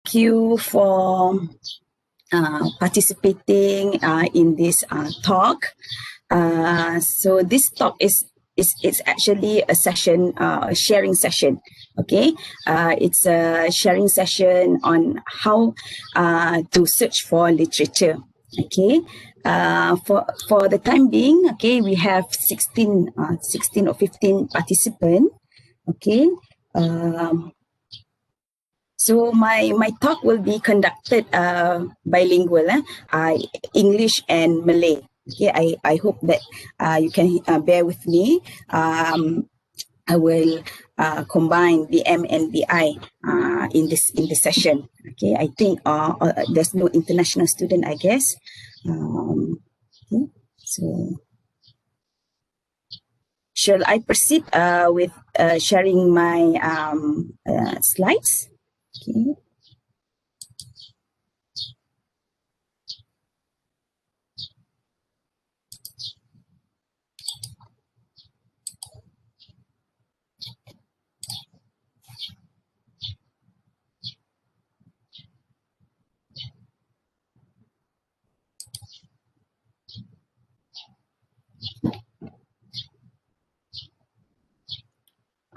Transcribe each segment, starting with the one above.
thank you for participating in this talk. So this talk is actually a session, a sharing session. Okay, it's a sharing session on how to search for literature. Okay, for the time being, okay, we have 16 or 15 participants. Okay. So my talk will be conducted bilingual, English and Malay. Okay, I hope that you can bear with me. I will combine BM and BI in this session. Okay, I think there's no international student, I guess. Okay, so shall I proceed with sharing my slides? Okay.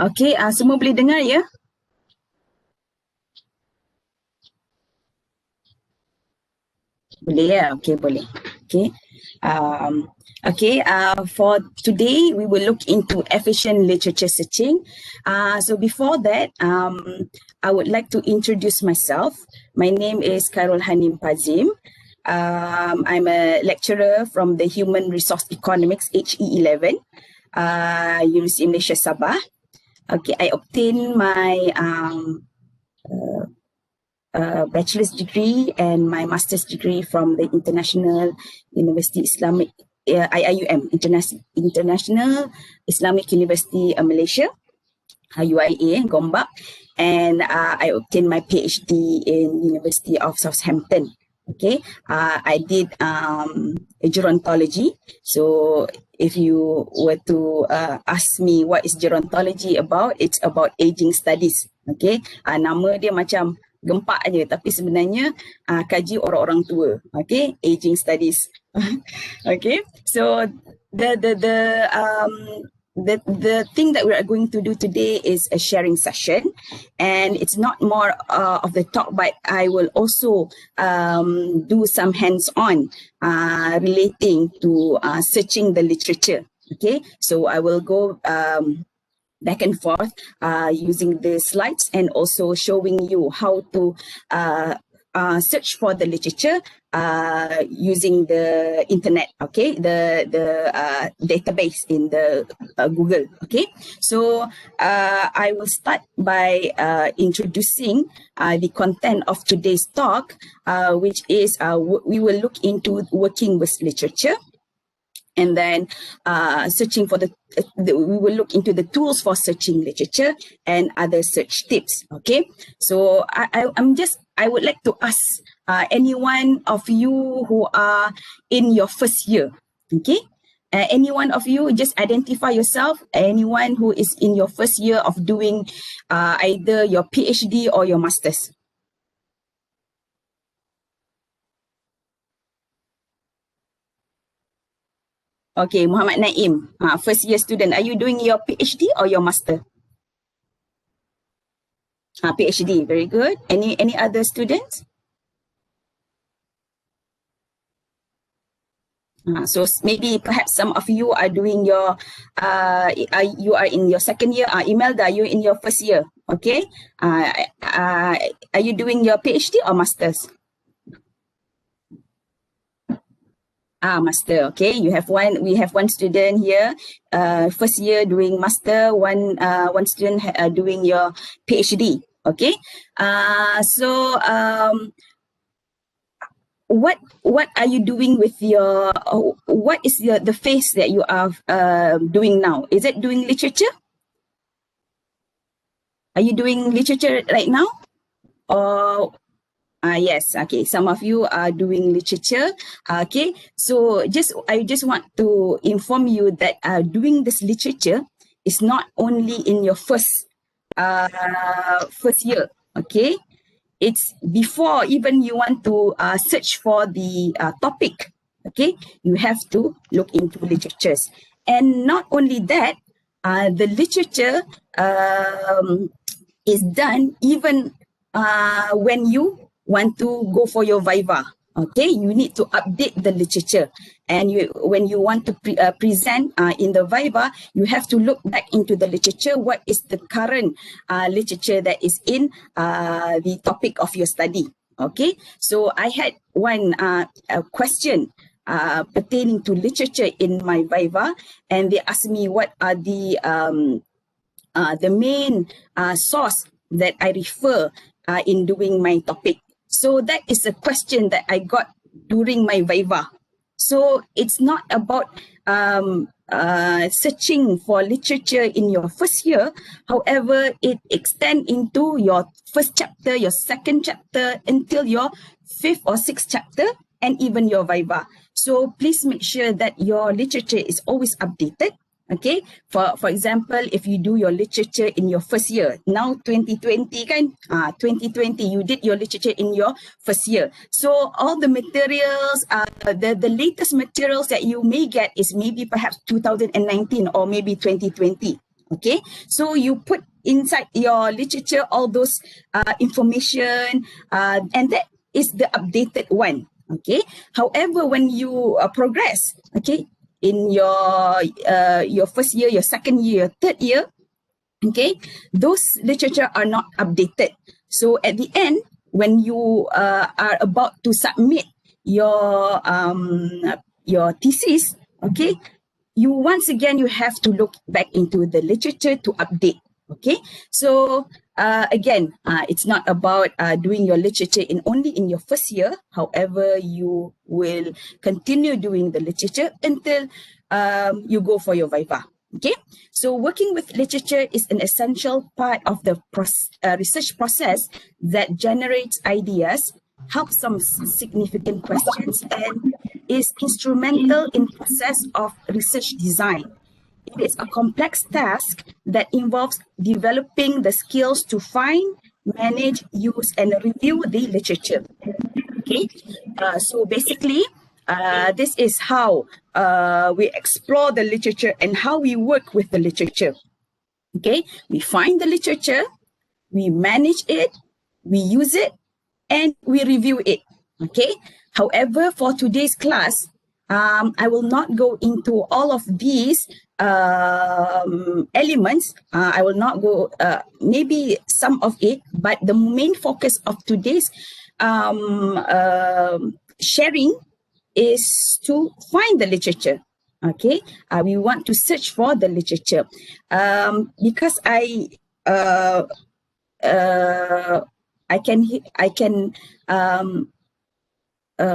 Okay, semua boleh dengar ya? Boleh ya? Okay, boleh. Okay. For today, we will look into efficient literature searching. So before that, I would like to introduce myself. My name is KHAIRUL HANIM PAZIM. I'm a lecturer from the Human Resource Economics HE11, University of Malaysia Sabah. Okay, I obtained my bachelor's degree and my master's degree from the International University Islamic IIUM, International Islamic University of Malaysia, UIA, Gombak, and I obtained my PhD in University of Southampton. Okay, I did gerontology. So if you were to ask me what is gerontology about, it's about aging studies. Okay, nama dia macam gempak aja, tapi sebenarnya kaji orang-orang tua. Okay, aging studies. Okay, so the thing that we are going to do today is a sharing session, and it's not more of the talk, but I will also do some hands-on relating to searching the literature. Okay, so I will go back and forth using the slides and also showing you how to search for the literature using the internet, okay, the database in the Google. Okay, so I will start by introducing the content of today's talk, which is we will look into working with literature. And then searching for we will look into the tools for searching literature and other search tips. Okay, so I would like to ask any one of you who are in your first year. Okay, any one of you, just identify yourself. Anyone who is in your first year of doing either your PhD or your master's. Okay, Muhammad Naim, first year student. Are you doing your PhD or your master? PhD, very good. Any other students? So maybe perhaps some of you are doing your, you are in your second year. Imelda, are you in your first year? Okay. Are you doing your PhD or master's? Master. Okay, you have one. We have one student here, first year doing master. One student doing your PhD. Okay. What are you doing with your? What is the phase that you are doing now? Is it doing literature? Are you doing literature right now, or? Yes, okay. Some of you are doing literature. Okay, so I just want to inform you that doing this literature is not only in your first year. Okay, it's before even you want to search for the topic, okay, you have to look into literatures. And not only that, the literature is done even when you want to go for your Viva. Okay, you need to update the literature, and when you want to present in the Viva, you have to look back into the literature. What is the current literature that is in the topic of your study? Okay, so I had one question pertaining to literature in my Viva, and they asked me what are the main source that I refer in doing my topic. So that is a question that I got during my Viva. So it's not about searching for literature in your first year. However, it extends into your first chapter, your second chapter, until your fifth or sixth chapter, and even your Viva. So please make sure that your literature is always updated. Okay, for example, if you do your literature in your first year, now 2020 kan, 2020 you did your literature in your first year. So all the materials, the latest materials that you may get is maybe perhaps 2019 or maybe 2020. Okay, so you put inside your literature all those information, and that is the updated one. Okay, however, when you progress, okay, in your first year, your second year, third year, okay, those literature are not updated. So at the end, when you are about to submit your thesis, okay, you once again you have to look back into the literature to update. Okay, so again, it's not about doing your literature only in your first year. However, you will continue doing the literature until you go for your Viva. Okay, so working with literature is an essential part of the research process that generates ideas, helps some significant questions, and is instrumental in process of research design. It is a complex task that involves developing the skills to find, manage, use, and review the literature. Okay, so basically, this is how we explore the literature and how we work with the literature. Okay, we find the literature, we manage it, we use it, and we review it. Okay, however, for today's class, I will not go into all of these elements. I will not go, maybe some of it, but the main focus of today's sharing is to find the literature. Okay, we want to search for the literature because I can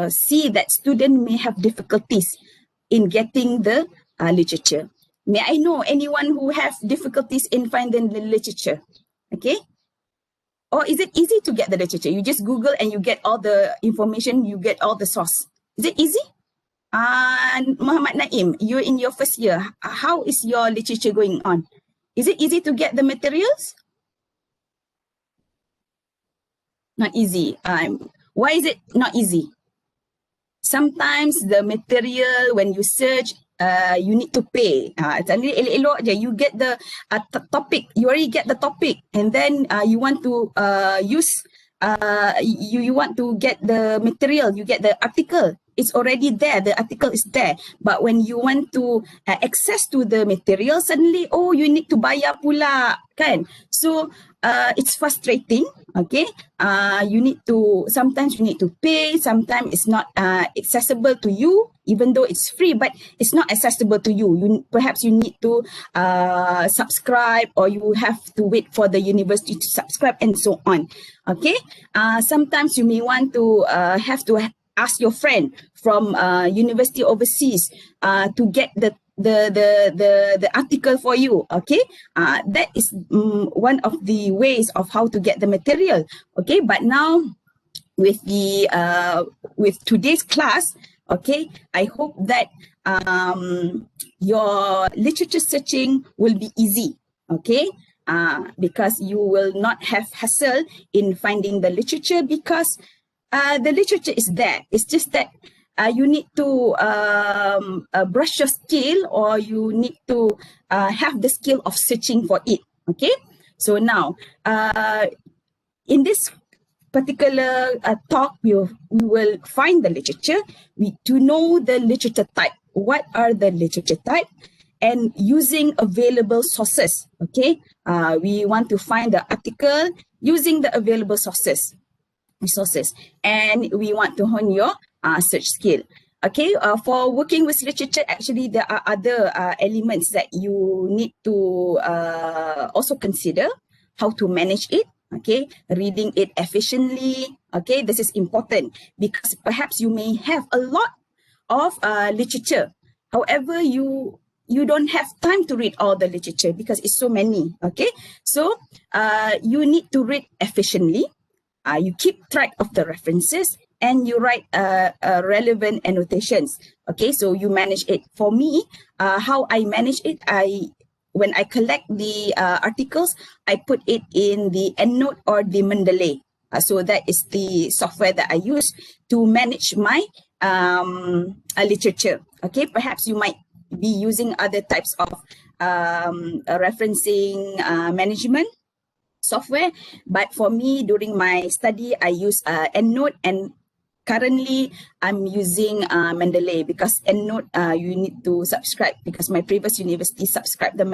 see that students may have difficulties in getting the literature. May I know anyone who have difficulties in finding the literature? Okay. Or is it easy to get the literature? You just Google and you get all the information, you get all the source. Is it easy? Muhammad Naim, you're in your first year. How is your literature going on? Is it easy to get the materials? Not easy. Why is it not easy? Sometimes the material, when you search, you need to pay. You get the topic, you already get the topic, and then you want to use, you want to get the material, you get the article. It's already there, the article is there. But when you want to access to the material, suddenly, oh, you need to bayar pula, kan? So it's frustrating, okay? Sometimes you need to pay, sometimes it's not accessible to you, even though it's free, but it's not accessible to you. Perhaps you need to subscribe, or you have to wait for the university to subscribe, and so on, okay? Sometimes you may want to have to ask your friend from university overseas to get the article for you. Okay, that is one of the ways of how to get the material. Okay, but now with the with today's class, okay, I hope that your literature searching will be easy. Okay, because you will not have hassle in finding the literature, because the literature is there. It's just that you need to brush your skill, or you need to have the skill of searching for it. Okay, so now in this particular talk, we will find the literature. To know the literature type. What are the literature type? And using available sources. Okay, we want to find the article using the available resources, and we want to hone your search skill. Okay, for working with literature, actually there are other elements that you need to also consider. How to manage it. Okay, reading it efficiently. Okay, this is important because perhaps you may have a lot of literature. However, you don't have time to read all the literature because it's so many. Okay, so you need to read efficiently. You keep track of the references, and you write relevant annotations. Okay, so you manage it. For me, how I manage it, when I collect the articles, I put it in the EndNote or the Mendeley. So that is the software that I use to manage my literature. Okay, perhaps you might be using other types of referencing management software, but for me, during my study, I use EndNote, and currently I'm using Mendeley, because EndNote you need to subscribe, because my previous university subscribed the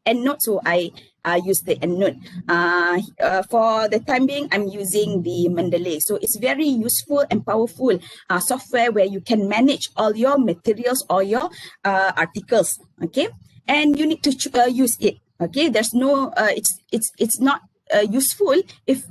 EndNote, so I use the EndNote. For the time being, I'm using the Mendeley. So it's very useful and powerful software where you can manage all your materials or your articles. Okay, and you need to use it. Okay, there's no it's not useful if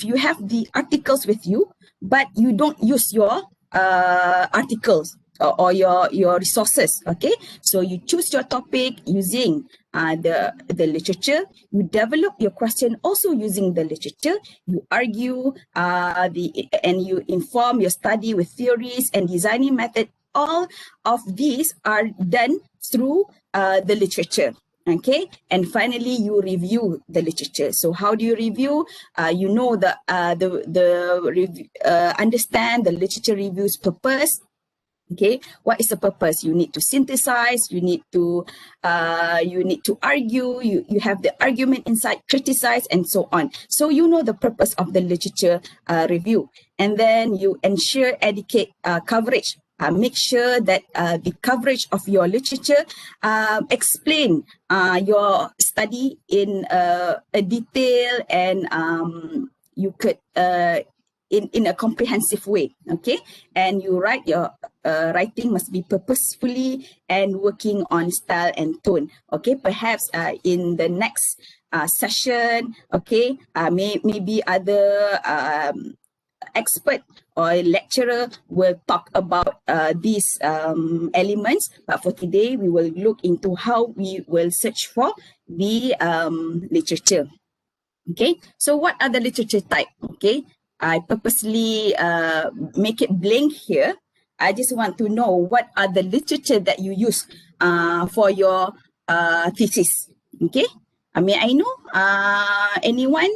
you have the articles with you, but you don't use your articles or your resources. Okay, so you choose your topic using the literature. You develop your question also using the literature. You argue and you inform your study with theories and designing method. All of these are done through the literature. Okay, and finally you review the literature. So how do you review? You know understand the literature review's purpose. Okay, what is the purpose? You need to synthesize. You need to argue. You have the argument inside, criticize, and so on. So you know the purpose of the literature review, and then you ensure adequate coverage. Make sure that the coverage of your literature explain your study in a detail, and you could in a comprehensive way. Okay, and you write your writing must be purposefully and working on style and tone. Okay, perhaps in the next session, okay, maybe other expert or lecturer will talk about these elements, but for today we will look into how we will search for the literature. Okay, so what are the literature type? Okay, I purposely make it blank here. I just want to know what are the literature that you use for your thesis. Okay, may I know anyone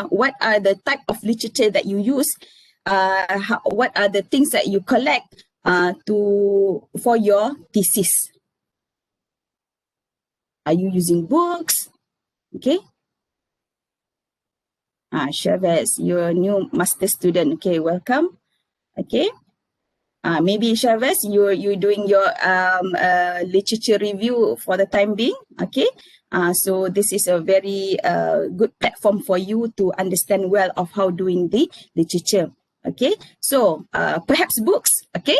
what are the type of literature that you use? What are the things that you collect for your thesis? Are you using books? Okay. Chavez, you're a new master student. Okay, welcome. Okay. Maybe Chavez, you're doing your literature review for the time being. Okay. So this is a very good platform for you to understand well of how doing the literature. Okay. So perhaps books. Okay.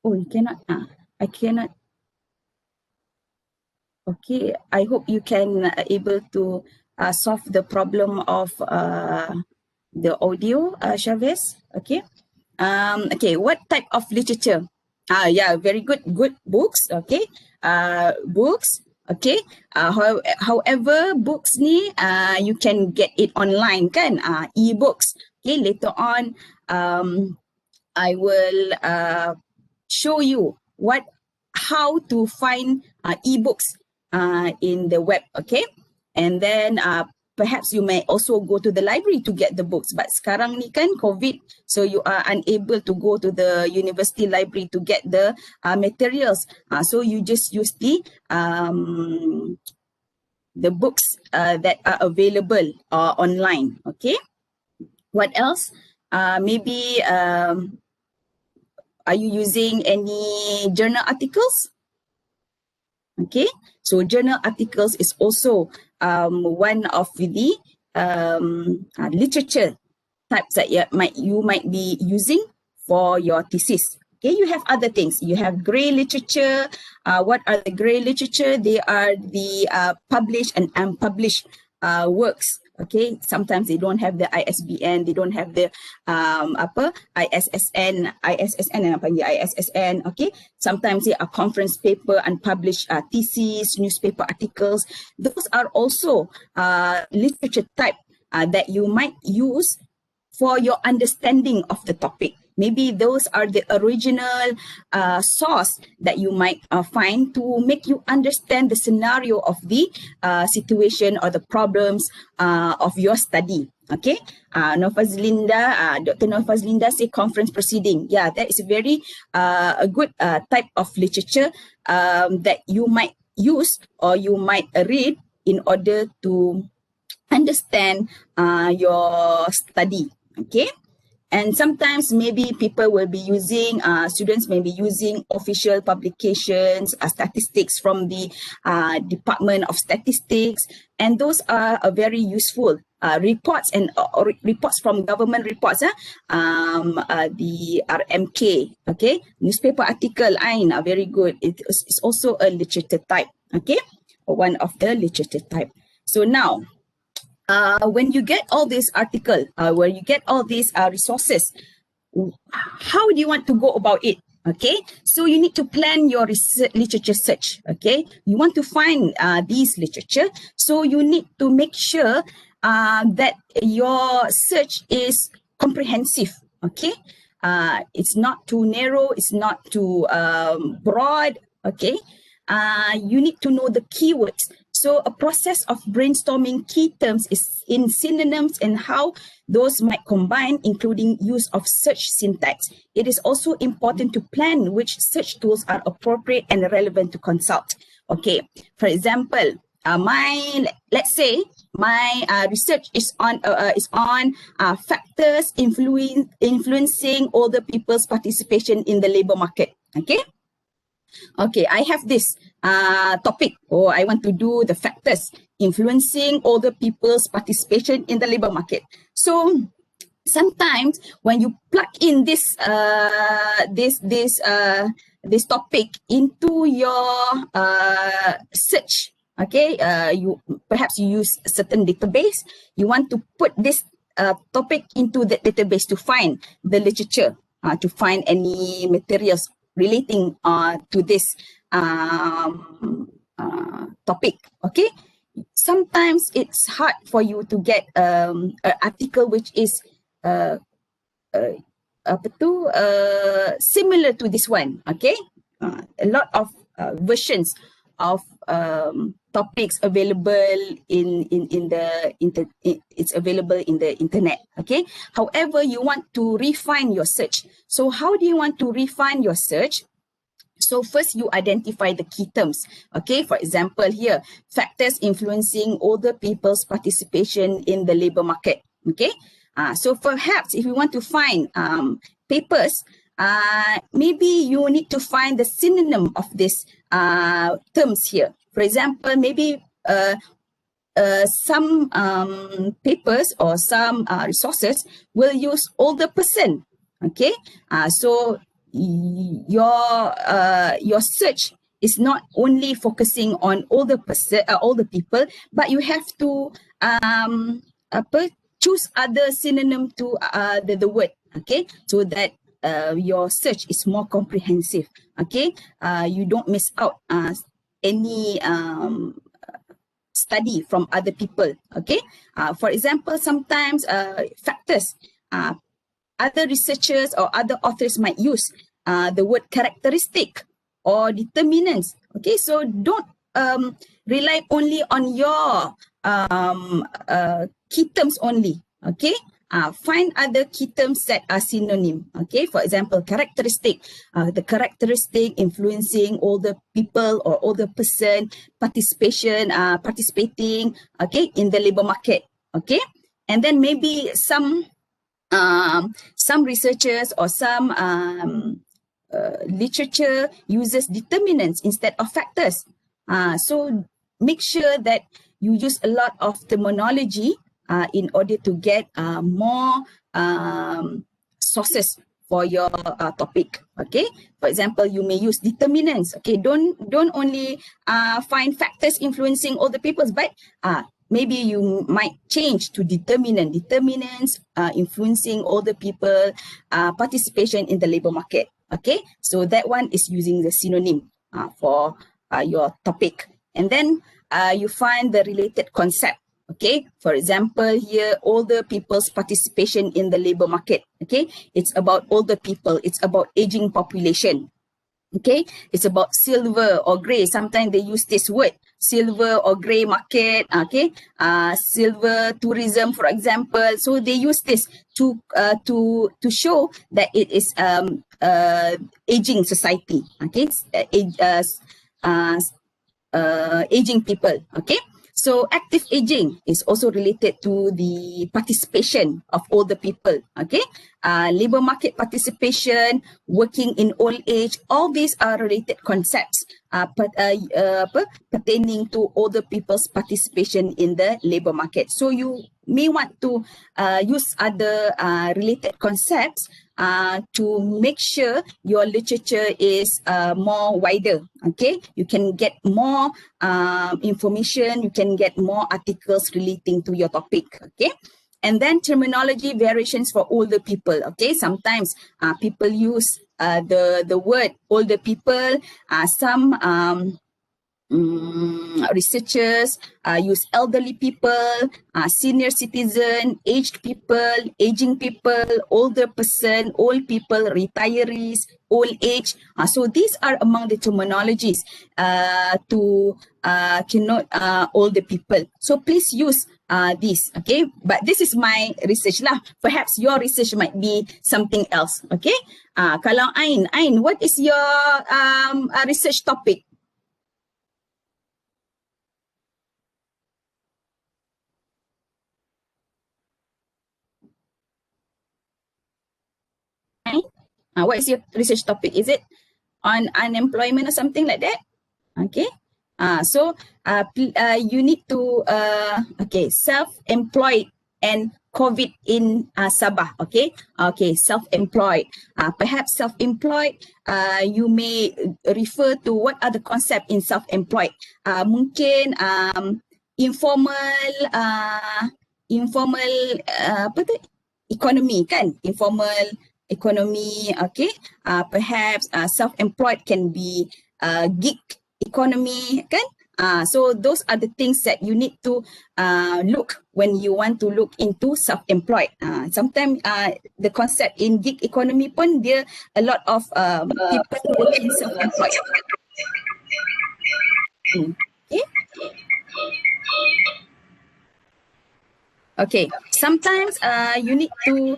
Oh, you cannot. I cannot. Okay, I hope you can able to solve the problem of the audio, Chavez. Okay. Okay, what type of literature? Yeah, very good. Good books. Okay. Books. Okay. However, books ni you can get it online, kan? E-books. Okay. Later on, I will show you what how to find ebooks in the web, okay? And then perhaps you may also go to the library to get the books. But sekarang ni kan COVID, so you are unable to go to the university library to get the materials. So you just use the books that are available online, okay? What else? Maybe are you using any journal articles? Okay, so journal articles is also one of the literature types that you might be using for your thesis. Okay, you have other things. You have grey literature. What are the grey literature? They are the published and unpublished works. Okay, sometimes they don't have the ISBN, they don't have the ISSN and apa ya ISSN. Okay, sometimes they are conference paper, unpublished theses, newspaper articles. Those are also literature type that you might use for your understanding of the topic. Maybe those are the original source that you might find to make you understand the scenario of the situation or the problems of your study. Okay, Dr. Nofazlinda say conference proceeding. Yeah, that is a very a good type of literature that you might use or you might read in order to understand your study. Okay. And sometimes maybe people will be using, students may be using official publications, statistics from the Department of Statistics, and those are very useful. Reports and reports from government reports, the RMK, okay, newspaper article, are very good. It's also a literature type, okay, one of the literature type. So now, when you get all these articles, when you get all these resources, how do you want to go about it? Okay, so you need to plan your literature search. Okay, you want to find these literature, so you need to make sure that your search is comprehensive. Okay, it's not too narrow, it's not too broad. Okay, you need to know the keywords. So a process of brainstorming key terms is in synonyms and how those might combine, including use of search syntax. It is also important to plan which search tools are appropriate and relevant to consult. Okay, for example, let's say my research is on factors influencing older people's participation in the labor market. Okay. Okay, I have this topic. I want to do the factors influencing older people's participation in the labor market. So sometimes when you plug in this topic into your search, okay, perhaps you use a certain database. You want to put this topic into the database to find the literature, to find any materials relating to this topic. Okay, sometimes it's hard for you to get an article which is similar to this one. Okay, a lot of versions of topics available it's available in the internet. Okay, however, you want to refine your search. So how do you want to refine your search? So first you identify the key terms. Okay, for example here, factors influencing older people's participation in the labor market. Okay, so perhaps if you want to find papers, maybe you need to find the synonym of these terms here. For example, maybe some papers or some resources will use older person. Okay, so your search is not only focusing on older people, but you have to choose other synonym to the word. Okay, so that your search is more comprehensive. Okay, you don't miss out any study from other people. Okay, for example, sometimes factors, other researchers or other authors might use the word characteristic. or determinants. Okay, so don't rely only on your key terms only. Okay, find other key terms that are synonym. Okay, for example, characteristic, the characteristic influencing older people or older person participating, okay, in the labor market. Okay, and then maybe some researchers or some literature uses determinants instead of factors. So make sure that you use a lot of terminology in order to get more sources for your topic. Okay, for example, you may use determinants. Okay, don't only find factors influencing all the peoples, but maybe you might change to determinants influencing all the people participation in the labor market. Okay, so that one is using the synonym for your topic. And then you find the related concept. Okay, for example, here, older people's participation in the labor market. Okay, it's about older people, it's about aging population. Okay, it's about silver or gray. Sometimes they use this word, silver or gray market. Okay, silver tourism, for example. So they use this to show that it is aging society. Okay, aging people. Okay, so active aging is also related to the participation of older people. Okay, labor market participation, working in old age, all these are related concepts pertaining to older people's participation in the labor market. So you may want to use other related concepts to make sure your literature is more wider. Okay, you can get more information, you can get more articles relating to your topic. Okay, and then terminology variations for older people. Okay, sometimes people use the word older people. Some researchers use elderly people, senior citizen, aged people, aging people, older person, old people, retirees, old age. So these are among the terminologies to connote older people. So please use this. Okay, but this is my research lah. Perhaps your research might be something else. Okay, kalau Ain, what is your research topic? What is your research topic? Is it on unemployment or something like that? Okay. So you need to okay, self-employed and COVID in Sabah. Okay. Okay, self-employed. Perhaps self-employed. You may refer to what are the concept in self-employed. Mungkin informal apa tu? Economy kan? Informal economy. Okay. Perhaps self-employed can be gig economy kan. So those are the things that you need to look when you want to look into self-employed. Sometimes the concept in gig economy pun dia a lot of people working self-employed. Okay. Okay. Sometimes you need to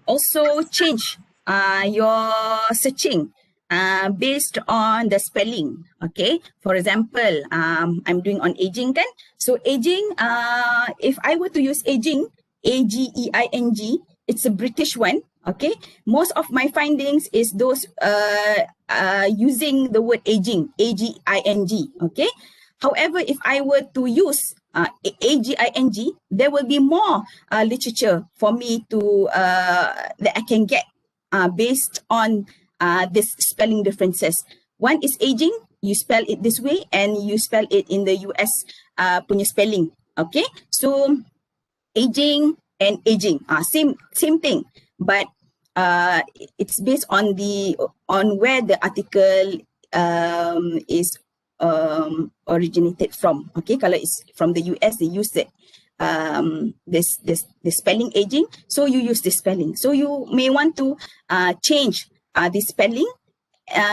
also change your searching based on the spelling. Okay, for example, I'm doing on aging kan. So aging, if I were to use aging, AGEING, it's a British one. Okay, most of my findings is those using the word aging, AGING. Okay, however, if I were to use AGING, there will be more literature for me to that I can get based on this spelling differences. One is aging, you spell it this way, and you spell it in the US punya spelling. Okay, so aging and aging, same thing, but it's based on where the article is originated from. Okay, kalau it's from the US, they use it. The spelling aging, so you use the spelling. So you may want to change the spelling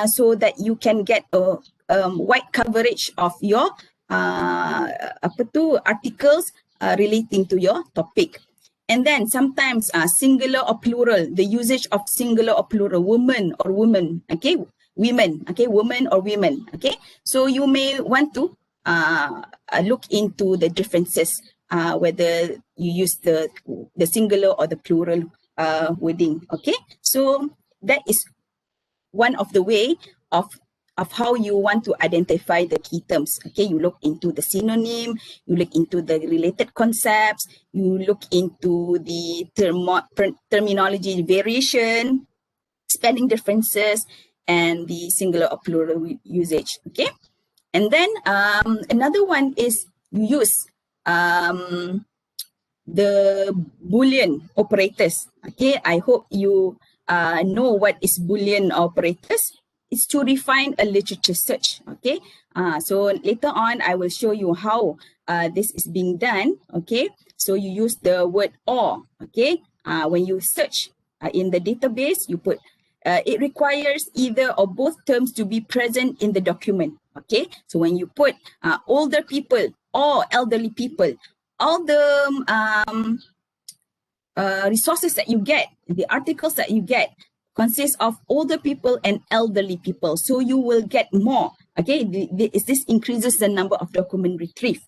so that you can get a wide coverage of your articles relating to your topic. And then sometimes singular or plural, the usage of singular or plural, woman or women, okay, women, okay, woman or women, okay. So you may want to look into the differences, whether you use the singular or the plural wording, okay. So that is one of the way of how you want to identify the key terms. Okay, you look into the synonym, you look into the related concepts, you look into the terminology variation, spelling differences, and the singular or plural usage. Okay, and then another one is you use the Boolean operators. Okay, I hope you know what is Boolean operators. It's to refine a literature search. Okay, so later on I will show you how this is being done. Okay, so you use the word or. Okay, when you search in the database, you put it requires either or both terms to be present in the document. Okay, so when you put older people or elderly people, all the resources that you get, the articles that you get, consist of older people and elderly people. So you will get more. Okay, this increases the number of document retrieved.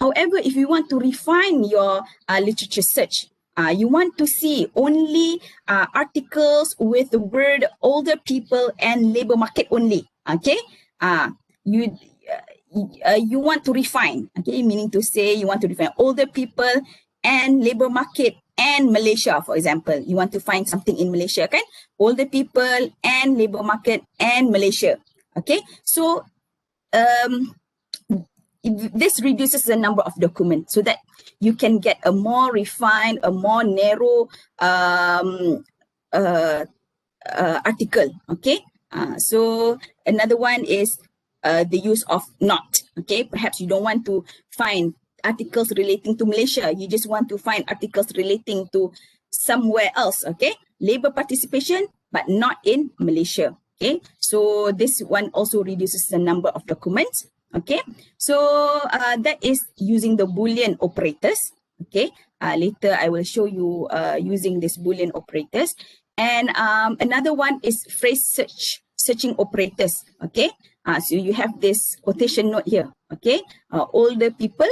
However, if you want to refine your literature search, you want to see only articles with the word older people and labor market only. Okay, you want to refine. Okay, meaning to say you want to refine older people and labor market and Malaysia, for example. You want to find something in Malaysia, kan? Older people and labor market and Malaysia. Okay, so this reduces the number of documents so that you can get a more refined, a more narrow article. Okay, so another one is the use of not. Okay, perhaps you don't want to find articles relating to Malaysia, you just want to find articles relating to somewhere else. Okay, labor participation but not in Malaysia. Okay, so this one also reduces the number of documents. Okay, so that is using the Boolean operators. Okay, later I will show you using this Boolean operators. And another one is phrase searching operators. Okay, so you have this quotation note here. Okay, older people,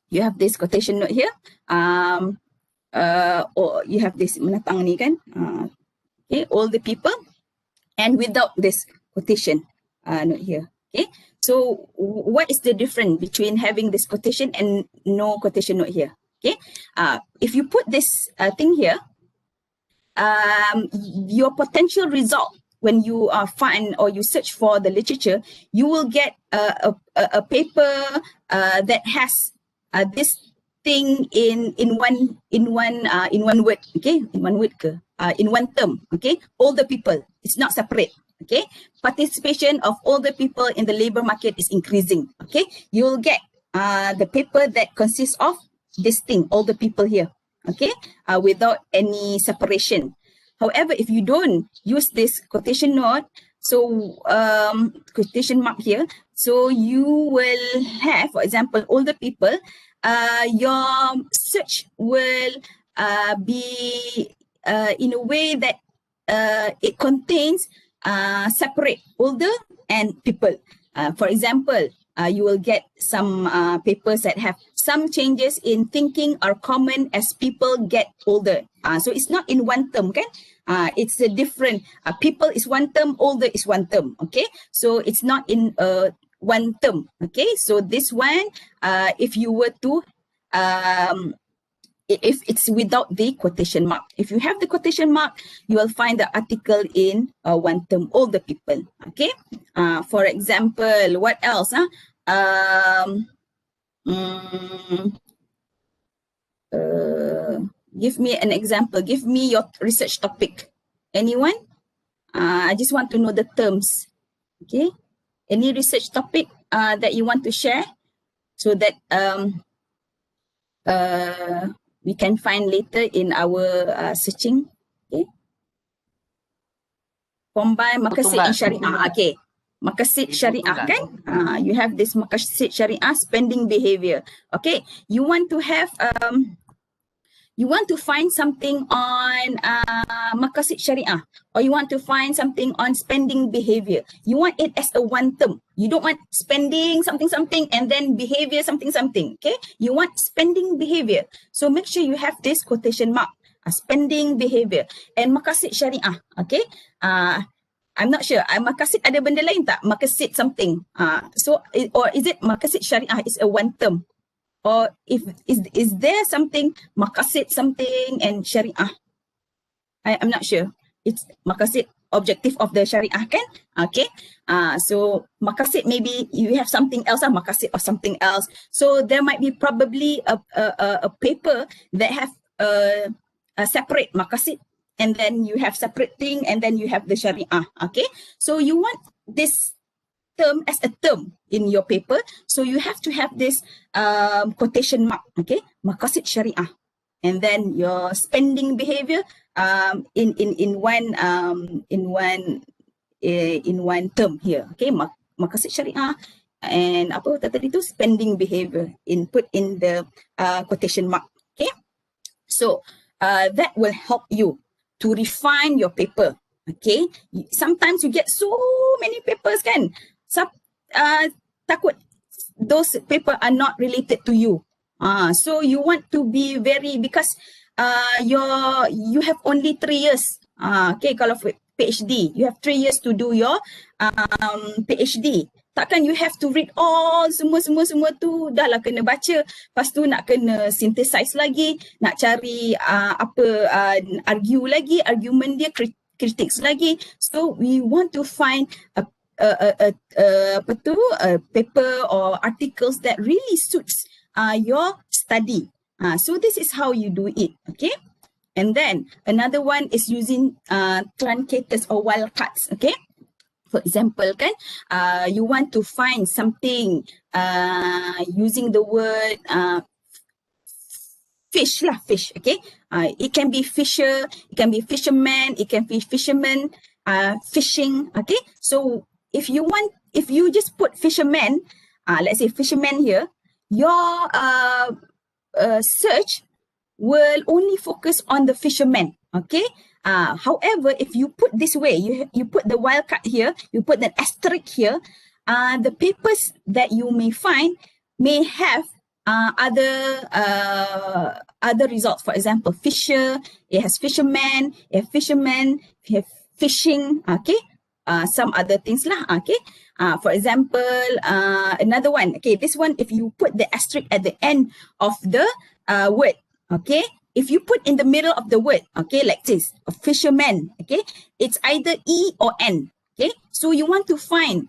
you have this quotation note here. Or you have this menatang ni kan. Okay, older people, and without this quotation note here. Okay, so what is the difference between having this quotation and no quotation note here? Okay, if you put this thing here, your potential result when you find or you search for the literature, you will get a paper that has this thing in one word. Okay, in one word ke? In one term. Okay, older people, it's not separate. Okay, participation of older people in the labor market is increasing. Okay, you will get the paper that consists of this thing, older people here. Okay, without any separation. However, if you don't use this quotation note, so quotation mark here, so you will have, for example, older people, your search will be in a way that it contains separate older and people. For example, you will get some papers that have some changes in thinking are common as people get older. So it's not in one term, okay? It's a different, people is one term, older is one term, okay? So it's not in one term, okay? So this one, if you were to, if it's without the quotation mark. If you have the quotation mark, you will find the article in one term, older people, okay? For example, what else? Give me an example. Give me your research topic. Anyone? I just want to know the terms. Okay. Any research topic that you want to share so that we can find later in our searching. Okay. Combine maqasid in Tunggal. syariah. Okay. Maqasid Ibu syariah tunggal. kan? You have this maqasid syariah spending behavior. Okay. You want to have you want to find something on maqasid syariah, or you want to find something on spending behavior. You want it as a one term. You don't want spending something something and then behavior something something. Okay. You want spending behavior. So make sure you have this quotation mark. Spending behavior and maqasid syariah. Okay. I'm not sure. Maqasid ada benda lain tak? Maqasid something. Or is it maqasid syariah is a one term? Or is there something maqasid something and syariah? I'm not sure. It's maqasid objective of the syariah kan? Okay. So maqasid maybe you have something else, maqasid or something else. So there might be probably a paper that have a separate maqasid, and then you have separate thing, and then you have the syariah. Okay. So you want this term as a term in your paper, so you have to have this quotation mark. Okay, maqasid syariah, and then your spending behavior in one term here. Okay, maqasid syariah and apa tadi tu spending behavior put in the quotation mark. Okay, so that will help you to refine your paper. Okay, sometimes you get so many papers kan, takut those paper are not related to you. So you want to be very, because you have only 3 years. Okay, kalau PhD, you have 3 years to do your PhD. Takkan you have to read all semua tu, dah lah kena baca, lepas tu nak kena synthesize lagi, nak cari argue lagi, argument dia, critics lagi. So we want to find a paper or articles that really suits your study. So this is how you do it. Okay. And then another one is using truncators or wildcards. Okay. For example, kan, you want to find something using the word fish. Okay. It can be fisher, it can be fisherman, it can be fisherman, fishing. Okay. So if you just put fisherman, let's say fisherman here, your search will only focus on the fisherman. Okay. However, if you put this way, you put the wildcard here, you put the asterisk here, the papers that you may find may have other results. For example, fisher, it has fisherman, it has fisherman, it has fishing. Okay. Some other things lah. Okay. For example, another one. Okay, this one, if you put the asterisk at the end of the word, okay, if you put in the middle of the word, okay, like this, a fisherman, okay, it's either E or N. Okay, so you want to find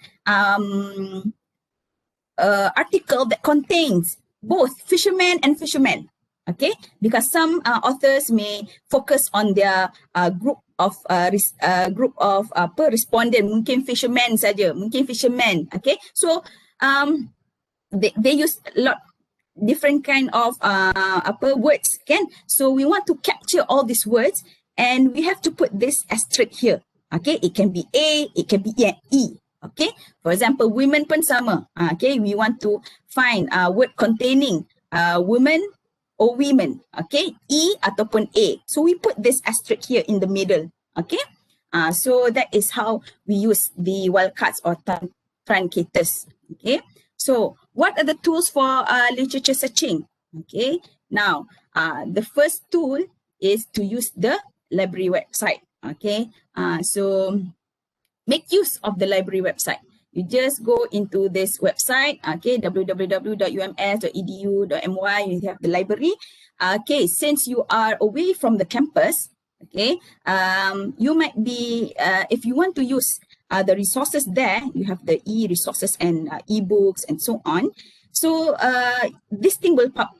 article that contains both fisherman and fisherman. Okay, because some authors may focus on their group of respondent, mungkin fisherman saja, mungkin fisherman. Okay, so they use a lot different kind of words, can. So we want to capture all these words, and we have to put this asterisk here. Okay, it can be A, it can be E. Okay, for example, women pun sama. Okay, we want to find word containing women or women. Okay, E ataupun A. So we put this asterisk here in the middle. Okay, so that is how we use the wildcards or truncators. Okay. So what are the tools for literature searching? Okay, now the first tool is to use the library website. Okay, so make use of the library website. You just go into this website, okay, www.ums.edu.my, you have the library. Okay, since you are away from the campus, okay, you might be, if you want to use the resources there, you have the e-resources and e-books and so on. So this thing will pop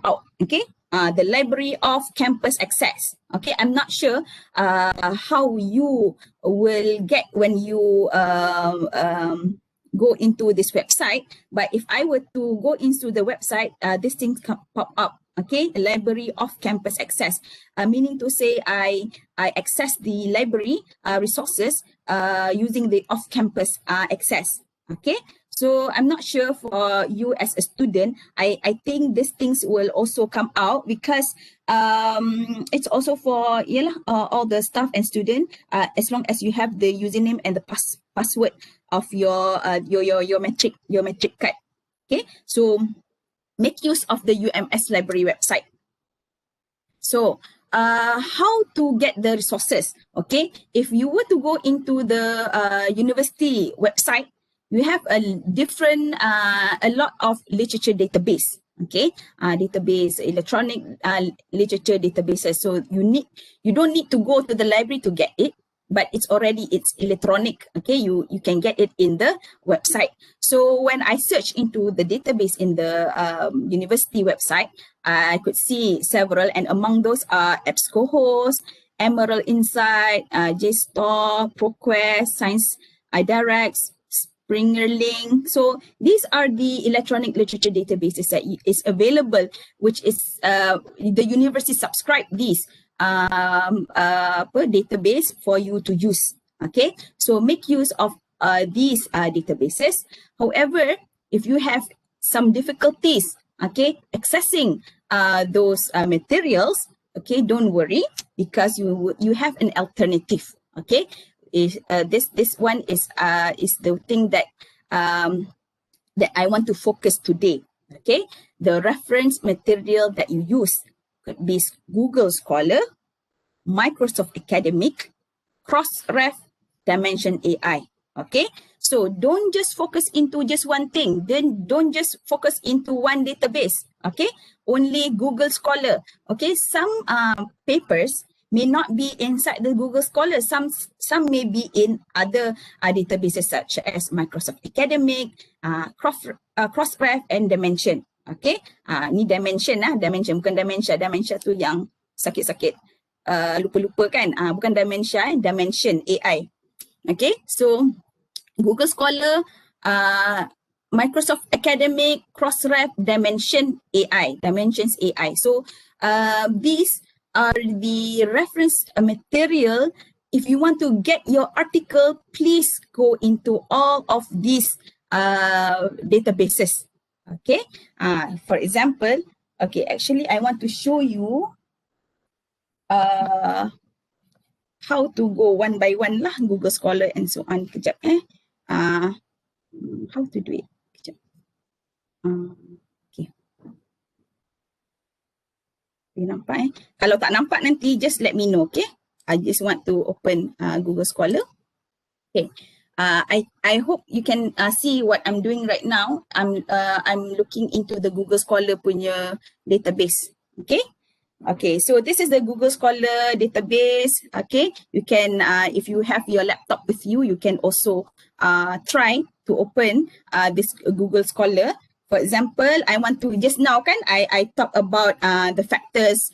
out, okay? The Library of Campus Access. Okay, I'm not sure how you will get when you go into this website, but if I were to go into the website, this thing pop up. Okay, Library of Campus Access, meaning to say I access the library resources using the off-campus access. Okay, so I'm not sure for you as a student. I think these things will also come out because it's also for all the staff and student, as long as you have the username and the password of your metric card. Okay, so make use of the UMS library website. So how to get the resources? Okay, if you were to go into the university website, you have a different, a lot of literature database. Okay, database, electronic literature databases. So you don't need to go to the library to get it, but it's electronic. Okay, you can get it in the website. So when I search into the database in the university website, I could see several, and among those are EBSCOhost, Emerald Insight, JSTOR, ProQuest, Science iDirect, Springerlink. So these are the electronic literature databases that is available, which is the university subscribe these per database for you to use. Okay, so make use of these databases. However, if you have some difficulties, okay, accessing those materials, okay, don't worry, because you have an alternative. Okay, this one is the thing that that I want to focus today. Okay, the reference material that you use could be Google Scholar, Microsoft Academic, Crossref, Dimension AI. Okay, so don't just focus into just one thing. Then don't just focus into one database. Okay, only Google Scholar. Okay, some papers may not be inside the Google Scholar. Some may be in other databases such as Microsoft Academic, Crossref, and Dimension. Okay, ni Dimension Dimension bukan Dementia. Dementia tu yang sakit-sakit. Lupa-lupa kan, bukan Dimension AI. Okay, so Google Scholar, Microsoft Academic, Crossref, Dimensions AI. So these are the reference material. If you want to get your article, please go into all of these databases. Okay, for example, okay, actually I want to show you how to go one by one lah, Google Scholar and so on. Kejap how to do it? Kejap. Okay. Nampak Kalau tak nampak nanti just let me know, okay? I just want to open Google Scholar. Okay. I hope you can see what I'm doing right now. I'm looking into the Google Scholar punya database. Okay. Okay, so this is the Google Scholar database. Okay, you can, if you have your laptop with you, you can also try to open this Google Scholar. For example, I want to, just now kan, I talk about the factors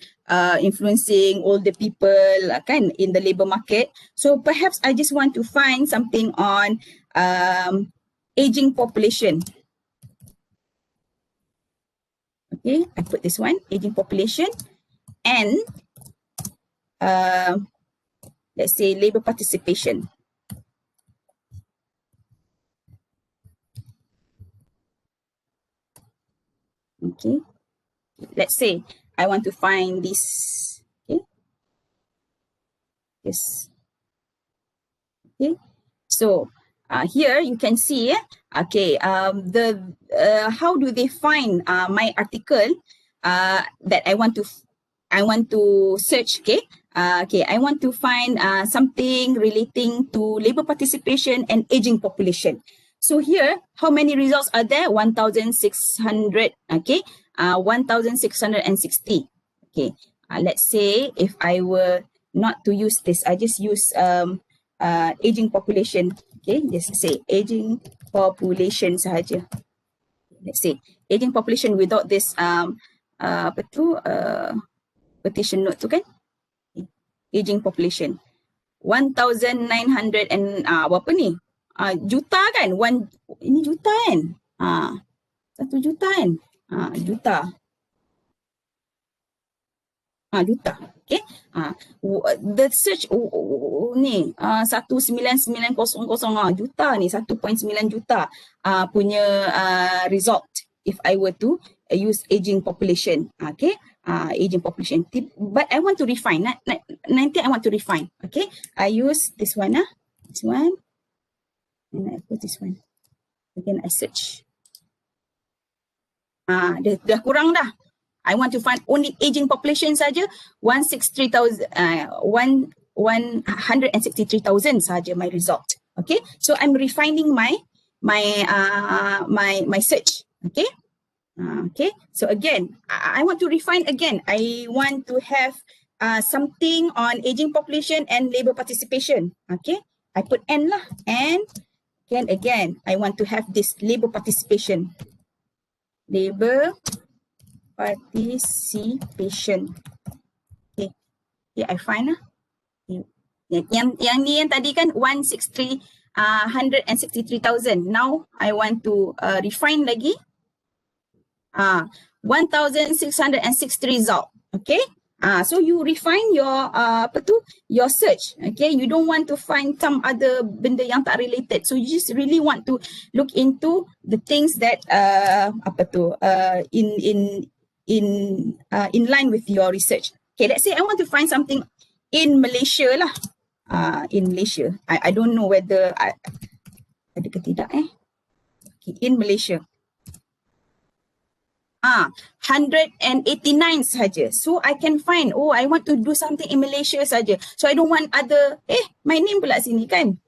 influencing older people kan in the labor market. So perhaps I just want to find something on aging population. Okay, I put this one, aging population. And let's say labor participation. Okay, let's say I want to find this. Okay, yes. Okay, so here you can see. Okay, how do they find my article that I want to search? Okay, okay, I want to find something relating to labor participation and aging population. So here, how many results are there? 1,600. Okay, 1,660. Okay, let's say if I were not to use this, I just use aging population. Okay, just say aging population sahaja. Let's say aging population without this apa tu petition note tu kan, aging population 1,900 and berapa ni juta kan, ini juta kan, 1 juta kan, juta. Juta. Okay. The search ni 19900 juta ni 1.9 juta punya result if I were to use aging population. Okay. Aging population. But I want to refine. Nanti I want to refine. Okay. I use this one. This one. And I put this one. Again, I search. Dah kurang dah. I want to find only aging population saja 163,000 saja my result. Okay, so I'm refining my search. Okay, okay. So again, I want to refine again. I want to have something on aging population and labor participation. Okay, I put N lah, and again I want to have this labor participation. Labor participation. Okay, I find yang tadi kan 163,000. Now I want to refine lagi. 1,660 result. Okay. So you refine your your search. Okay, you don't want to find some other benda yang tak related. So you just really want to look into the things that in line with your research. Okay, let's say I want to find something in Malaysia lah. In Malaysia, I don't know whether ada ke tidak Okay, in Malaysia. 189 saja. So I can find, I want to do something in Malaysia saja. So I don't want other, my name pula sini kan.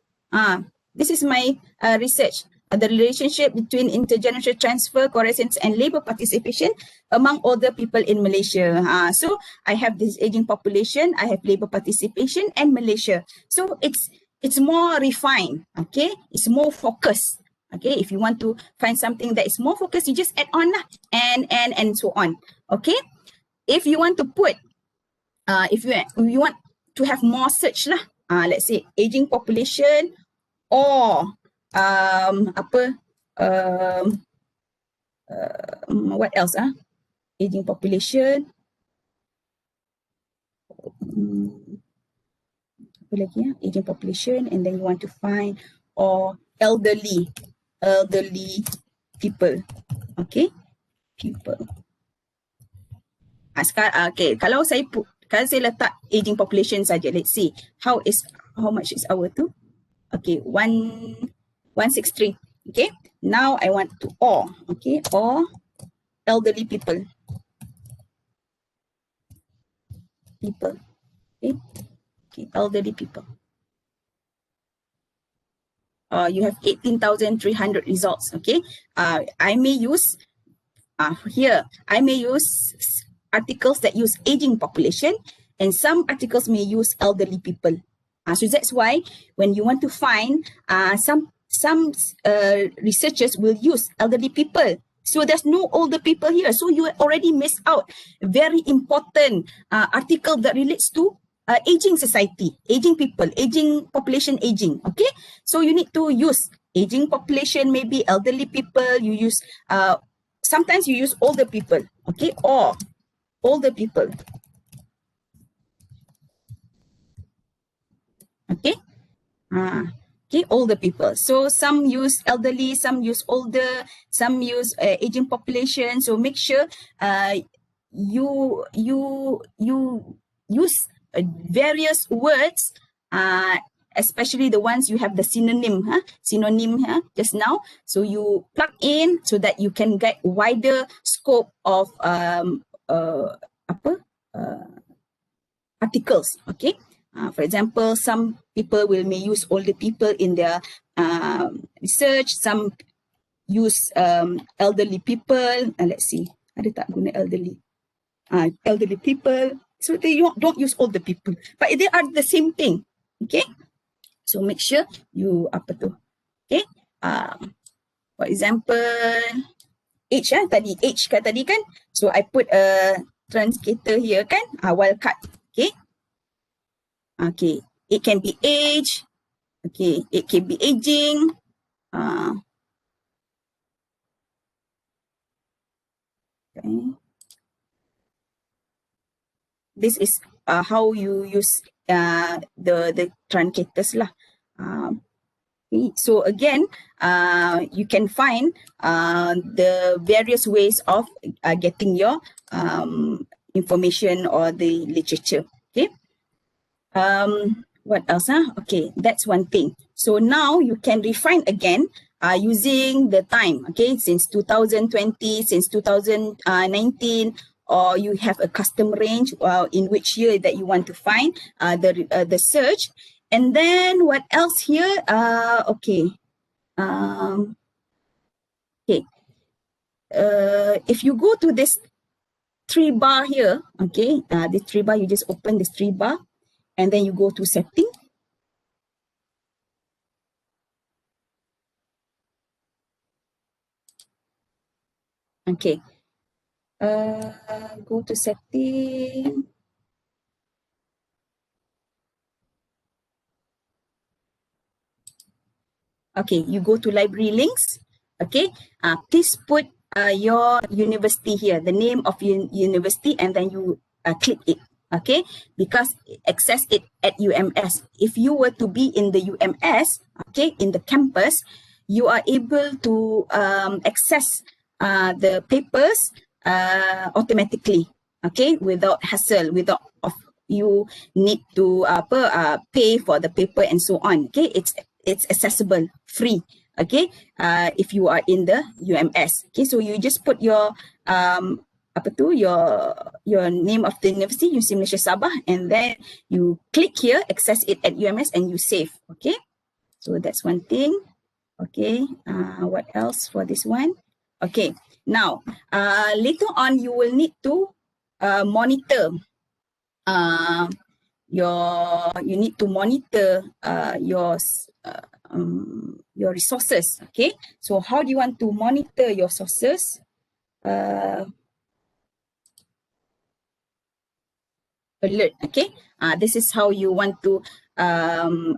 This is my research. The relationship between intergenerational transfer, correspondence, and labor participation among older people in Malaysia. So I have this aging population, I have labor participation, and Malaysia. So it's more refined, okay? It's more focused. Okay, if you want to find something that is more focused, you just add on lah, and so on. Okay, if you want to put, if you want to have more search lah, let's say aging population or what else? Aging population. Apa lagi? Aging population, and then you want to find or elderly people. Okay, people. Sekarang, okay, kalau saya letak aging population saja, let's see how much is our tu. Okay, 163. Okay, now I want to okay, or elderly people. Okay, elderly people. You have 18,300 results. Okay, I may use here. I may use articles that use aging population, and some articles may use elderly people. So that's why when you want to find some researchers will use elderly people. So there's no older people here. So you already missed out very important article that relates to aging society, aging people, aging population, aging. Okay, so you need to use aging population, maybe elderly people. You use sometimes you use older people. Okay, or older people. Okay, okay, older people. So some use elderly, some use older, some use aging population. So make sure you use various words, especially the ones you have the synonym just now. So you plug in so that you can get wider scope of articles. Okay, for example, some people may use older people in their research. Some use elderly people. Let's see, ada tak guna elderly? Elderly people. So they don't use older people, but they are the same thing. Okay, so make sure you okay. For example, age tadi kan. So I put a truncator here kan, wildcard. Okay. Okay, it can be age. Okay, it can be aging. Okay. this is how you use the truncators lah. Okay. So again, you can find the various ways of getting your information or the literature. Okay. What else? Okay, that's one thing. So now you can refine again using the time. Okay, since 2020, since 2019, or you have a custom range in which year that you want to find the search. And then what else here? Okay. Okay. If you go to this 3 bar here, okay, this 3 bar, you just open this 3 bar and then you go to setting. Okay. Go to setting. Okay, you go to library links. Okay, please put your university here, the name of your university, and then you click it. Okay, because access it at UMS. If you were to be in the UMS, okay, in the campus, you are able to access the papers automatically. Okay, without hassle, without you need to pay for the paper and so on. Okay, it's accessible, free. Okay, if you are in the UMS. Okay, so you just put your your name of the university, UC Malaysia Sabah, and then you click here, access it at UMS, and you save. Okay, so that's one thing. Okay, what else for this one? Okay, now later on you will need to monitor you need to monitor your resources. Okay, so how do you want to monitor your sources? Alert. Okay, this is how you want to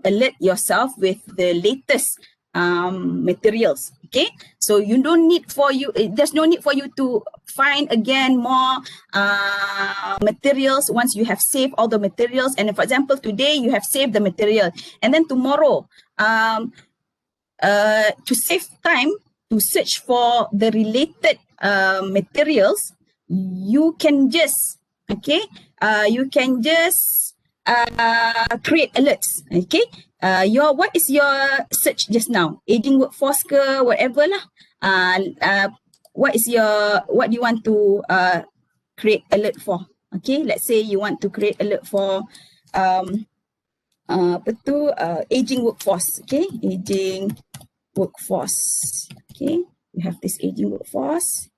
alert yourself with the latest materials. Okay, so you don't need for you, there's no need for you to find again more materials once you have saved all the materials. And for example, today you have saved the material, and then tomorrow to save time to search for the related materials, you can just you can just create alerts. Okay, what is your search just now? Aging workforce ke whatever lah. What do you want to create alert for? Okay, let's say you want to create alert for aging workforce. Okay, aging workforce. Okay, we have this aging workforce.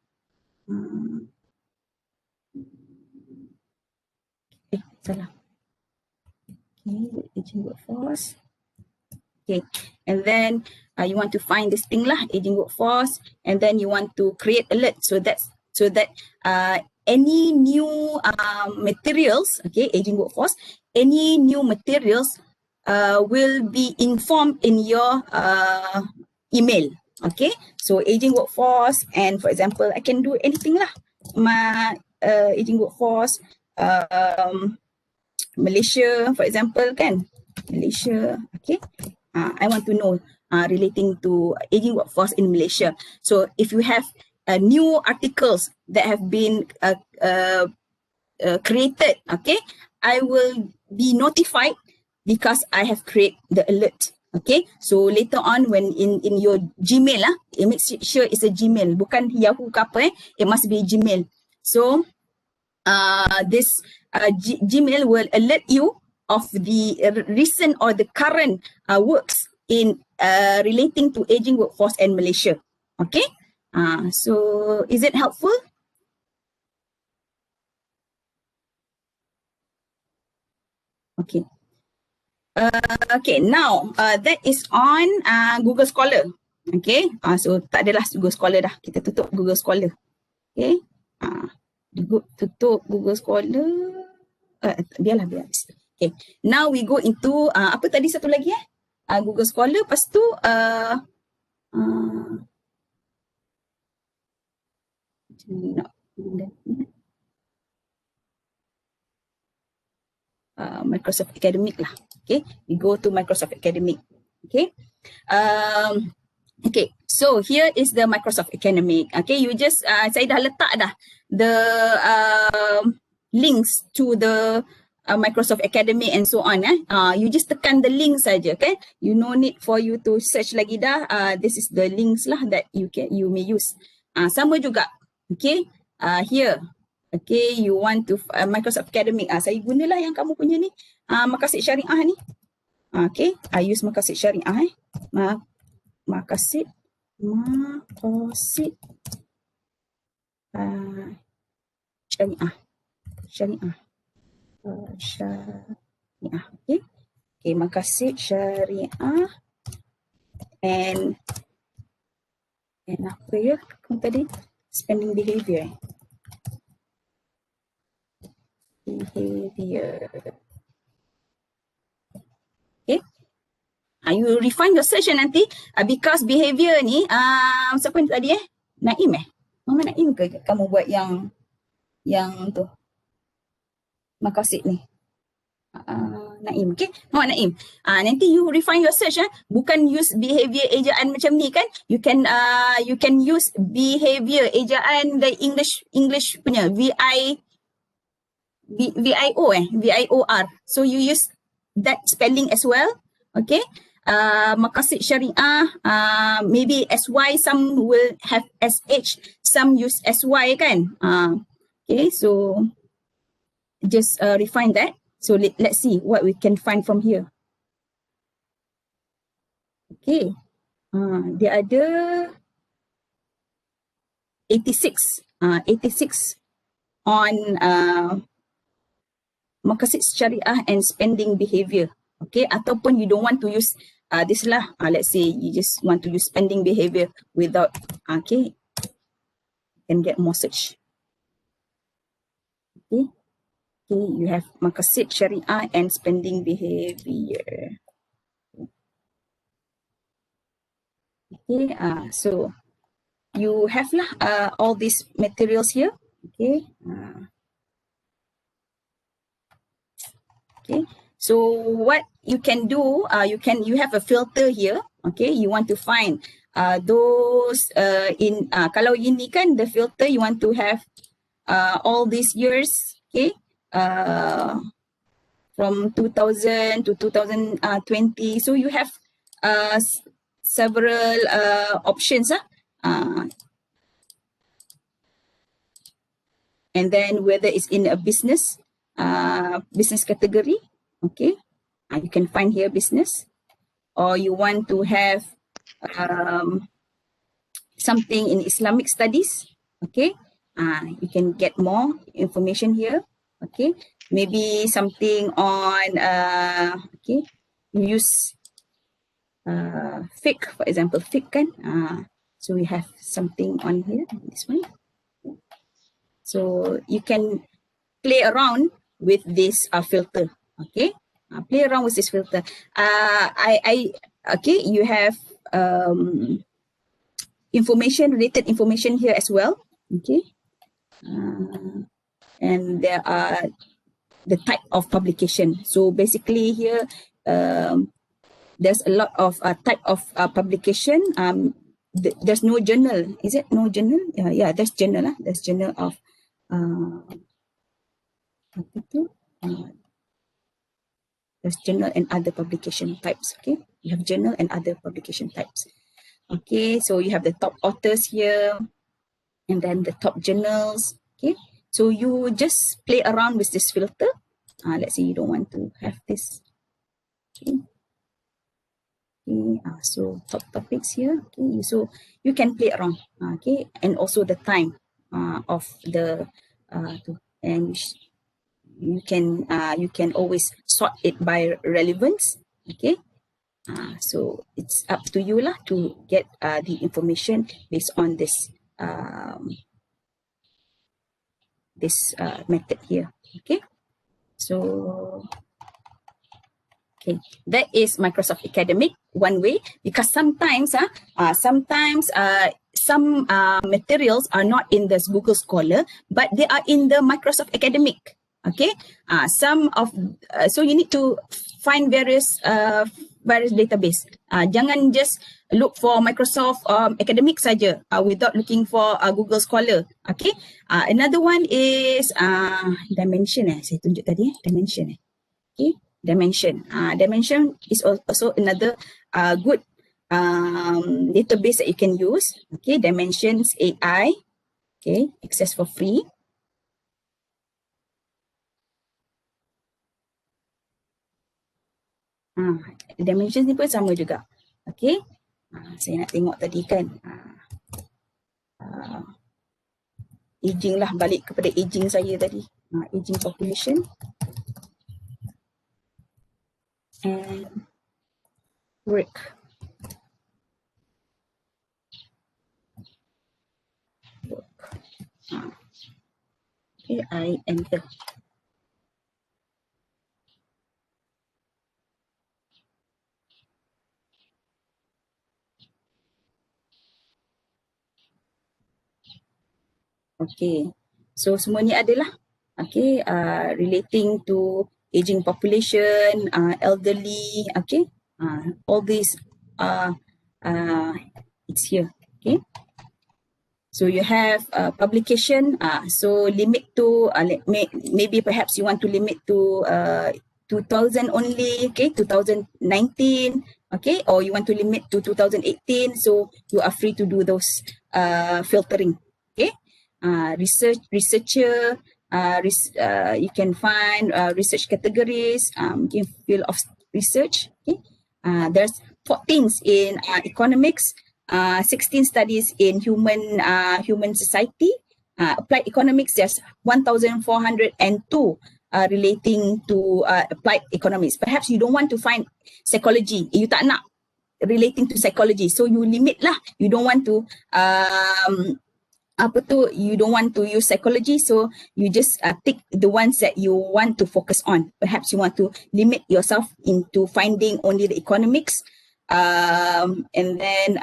Salah. Okay, aging workforce. Okay, and then you want to find this thing lah, aging workforce, and then you want to create alert so that any new materials, okay, aging workforce, any new materials will be informed in your email. Okay, so aging workforce, and for example, I can do anything lah. My aging workforce, Malaysia, for example, kan? Malaysia, okay. I want to know relating to aging workforce in Malaysia. So if you have new articles that have been created, okay, I will be notified because I have created the alert. Okay, so later on when in your Gmail make sure it's a Gmail, bukan Yahoo ke apa, it must be Gmail. So this Gmail will alert you of the recent or the current works in relating to aging workforce in Malaysia. Okay, so is it helpful? Okay. Okay, now that is on Google Scholar. Okay, so tak adalah Google Scholar dah. Kita tutup Google Scholar. Okay, tutup Google Scholar. Biarlah. Okay, now we go into apa tadi satu lagi Google Scholar. Lepas tu Microsoft Academic lah. Okay, we go to Microsoft Academic. Okay. Okay, so here is the Microsoft Academic. Okay, you just, saya dah letak dah the links to the Microsoft Academic and so on. You just tekan the link saja, okay? You no need for you to search lagi dah. This is the links lah that you may use. Sama juga, okay? Here, okay, you want to Microsoft Academic. Saya gunalah yang kamu punya ni, Makasid Syariah ni. Okay, I use Makasid Syariah. Makasid Syariah. Okay. Okay, Makasid Syariah and apa ya kamu tadi? Spending behavior. Okay. You refine your search nanti because behavior ni siapa ni tadi Naim Mama Naim ke kamu buat yang tu Makasid ni Naim, okay? Naim. Nanti you refine your search bukan use behavior ejaan macam ni kan. You can use behavior ejaan the English punya VIOR. So you use that spelling as well, okay? Makasid Syariah, maybe SY, some will have SH, some use SY kan. Okay, so just refine that. So let's see what we can find from here. Okay, dia ada 86 on Makasid Syariah and spending behavior. Okay, ataupun you don't want to use this lah. Let's say you just want to use spending behavior without, okay, you can get more search. Okay, okay, you have Makasid Syariah and spending behavior. Okay, so you have lah all these materials here. Okay, okay. So what you can do, you have a filter here. Okay, you want to find those kalau ini kan the filter you want to have all these years. Okay, from 2000 to 2020. So you have several options. And then whether it's in a business category. Okay, you can find here business, or you want to have something in Islamic studies. Okay, you can get more information here. Okay, maybe something on okay, you use fiqh, for example, fiqh kan. So we have something on here, this one. So you can play around with this filter. Okay, play around with this filter. Okay, you have related information here as well. Okay, and there are the type of publication. So basically here, there's a lot of type of publication. There's no journal. Is it no journal? Yeah, there's journal. There's journal of there's journal and other publication types. Okay, you have journal and other publication types. Okay, so you have the top authors here, and then the top journals. Okay, so you just play around with this filter. Let's say you don't want to have this. Okay, okay, so top topics here. Okay, so you can play around. Okay, and also the time of the and you can always sort it by relevance. Okay, so it's up to you lah to get the information based on this method here. Okay, so okay, that is Microsoft Academic one way, because sometimes some materials are not in this Google Scholar, but they are in the Microsoft Academic. Okay, so you need to find various database. Jangan just look for Microsoft Academic saja without looking for Google Scholar. Okay, another one is Dimension. Saya tunjuk tadi Dimension. Okay, Dimension. Dimension is also another good database that you can use. Okay, Dimensions AI. Okay, access for free. Dimensions ni pun sama juga. Okay. Saya nak tengok tadi kan. Aging lah, balik kepada aging saya tadi. Aging population. And work. Okay, I enter. Okay, so semua ni adalah okay, relating to aging population, elderly, okay, all these it's here. Okay, so you have publication, so limit to maybe perhaps you want to limit to 2000 only, okay, 2019, okay, or you want to limit to 2018, so you are free to do those filtering. Okay, researcher, you can find research categories, field of research. Okay, there's 14 in economics, 16 studies in human society. Applied economics, there's 1,402 relating to applied economics. Perhaps you don't want to find psychology, you tak nak relating to psychology, so you limit lah. You don't want to you don't want to use psychology, so you just tick the ones that you want to focus on. Perhaps you want to limit yourself into finding only the economics, and then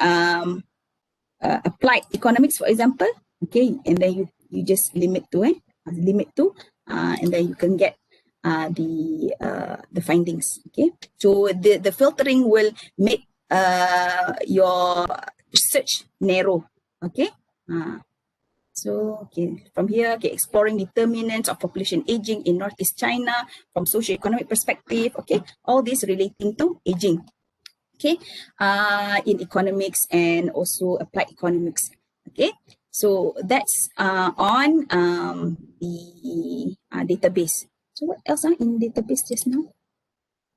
applied economics, for example. Okay, and then you just limit to and then you can get the findings. Okay, so the filtering will make your search narrow. Okay. So, okay, from here, okay, exploring determinants of population aging in Northeast China from socio-economic perspective, okay, all this relating to aging, okay, in economics and also applied economics, okay. So, that's on the database. So, what else in database just now?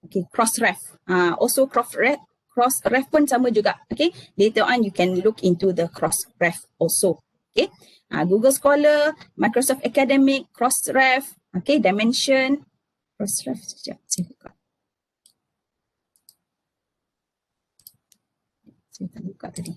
Okay, cross-ref, also cross-ref pun sama juga, okay. Later on, you can look into the cross-ref also, okay. Google Scholar, Microsoft Academic, Crossref, okay, Dimension, Crossref, sekejap, saya buka. Saya tak buka tadi.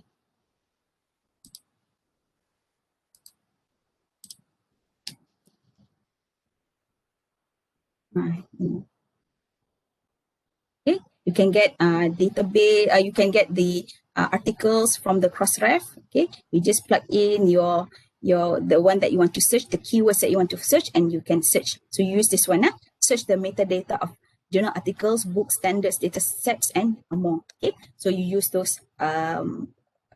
Okay, you can get database, you can get the articles from the Crossref, okay. You just plug in the one that you want to search, the keywords that you want to search, and you can search. So you use this one, search the metadata of journal articles, books, standards, data sets, and more. Okay, so you use those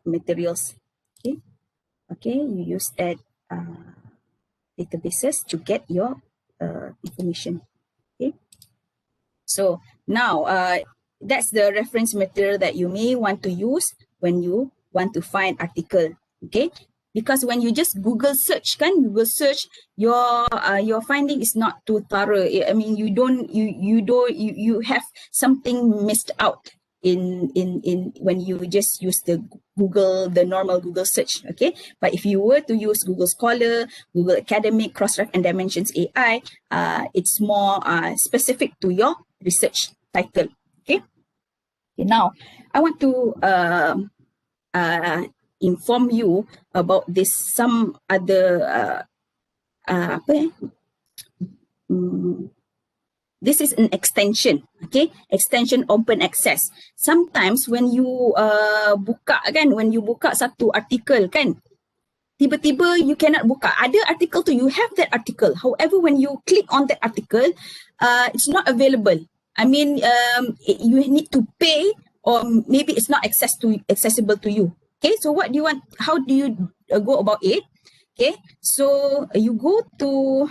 materials. Okay, okay, you use that databases to get your information. Okay, so now that's the reference material that you may want to use when you want to find article. Okay. Because when you just Google search, your finding is not too thorough. I mean, you have something missed out in when you just use the normal Google search. Okay, but if you were to use Google Scholar, Google Academic, Crossref, and Dimensions AI, it's more specific to your research title. Okay. Now I want to inform you about this some other this is an extension, okay, extension open access. Sometimes when you buka satu artikel kan, tiba-tiba you cannot buka. Ada artikel tu, you have that article. However, when you click on that article, it's not available. I mean, you need to pay, or maybe it's not accessible to you. Okay, so what do you want? How do you go about it? Okay, so you go to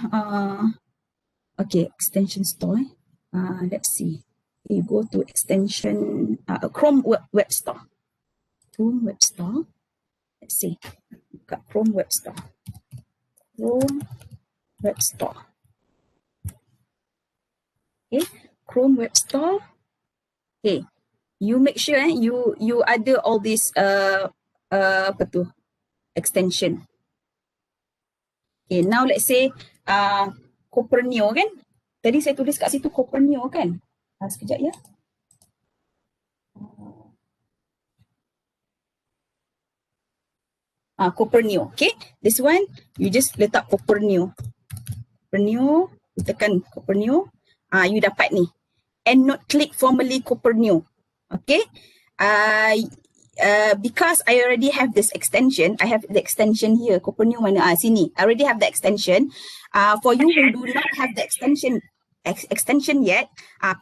okay, extension store. Let's see. You go to extension Chrome web store. Chrome web store. Let's see. Got Chrome web store. Chrome web store. Okay, Chrome web store. Okay, you make sure you ada all this apa tu extension. Okay, now let's say Copernio kan. Tadi saya tulis kat situ Copernio kan. Sekejap ya. Copernio. Okay, this one you just letak Copernio. Copernio, you tekan Copernio. You dapat ni. EndNote click formerly Copernio. Okay. Because I already have this extension, I have the extension here. Copernio mana? Sini. I already have the extension. For you who do not have the extension yet,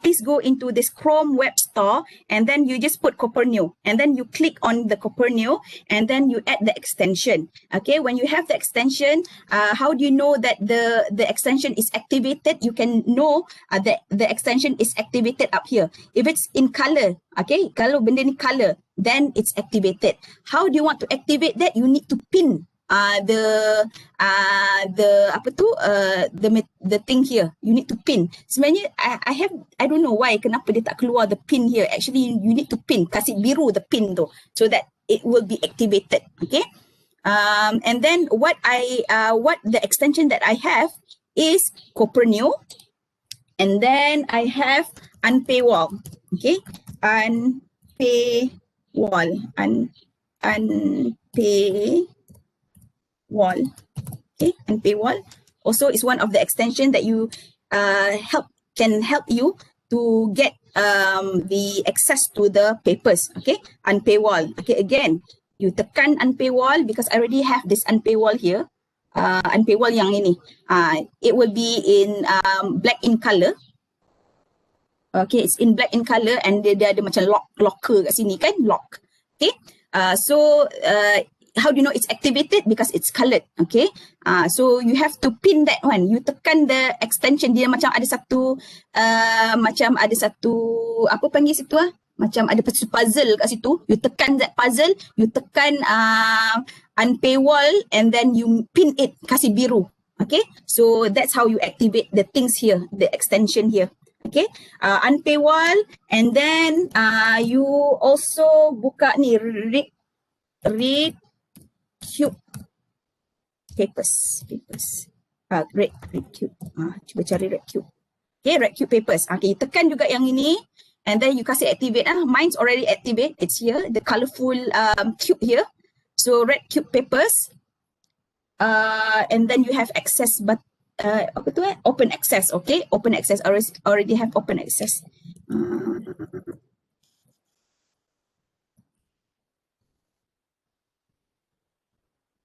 please go into this Chrome web store and then you just put Copernio and then you click on the Copernio and then you add the extension. Okay, when you have the extension, how do you know that the extension is activated? You can know that the extension is activated up here. If it's in color, okay, kalau benda ni color, then it's activated. How do you want to activate that? You need to pin the thing here. You need to pin. Sebenarnya I don't know why kenapa dia tak keluar the pin here. Actually you need to pin, kasih biru the pin tu so that it will be activated. Okay. And then what the extension that I have is Copernio, and then I have unpaywall. Okay, unpaywall. Okay, and paywall also is one of the extension that you can help you to get the access to the papers. Okay, unpaywall. Okay, again you tekan unpaywall because I already have this unpaywall here. Unpaywall yang ini. It will be in black in color. Okay, it's in black in color and dia ada macam locker kat sini kan, lock. Okay, so how do you know it's activated? Because it's colored. Okay, so you have to pin that one. You tekan the extension, dia macam ada satu apa panggil situ macam ada puzzle kat situ. You tekan that puzzle, you tekan unpaywall and then you pin it, kasih biru. Okay, so that's how you activate the things here, the extension here. Okay, unpaywall, and then you also buka ni read cube papers. Red cube. Cuba cari red cube. Okay, red cube papers. Okay, tekan juga yang ini and then you kasih activate. Mine's already activate. It's here, the colorful cube here. So red cube papers. And then you have access, but apa tu open access. Okay, open access. Already have open access.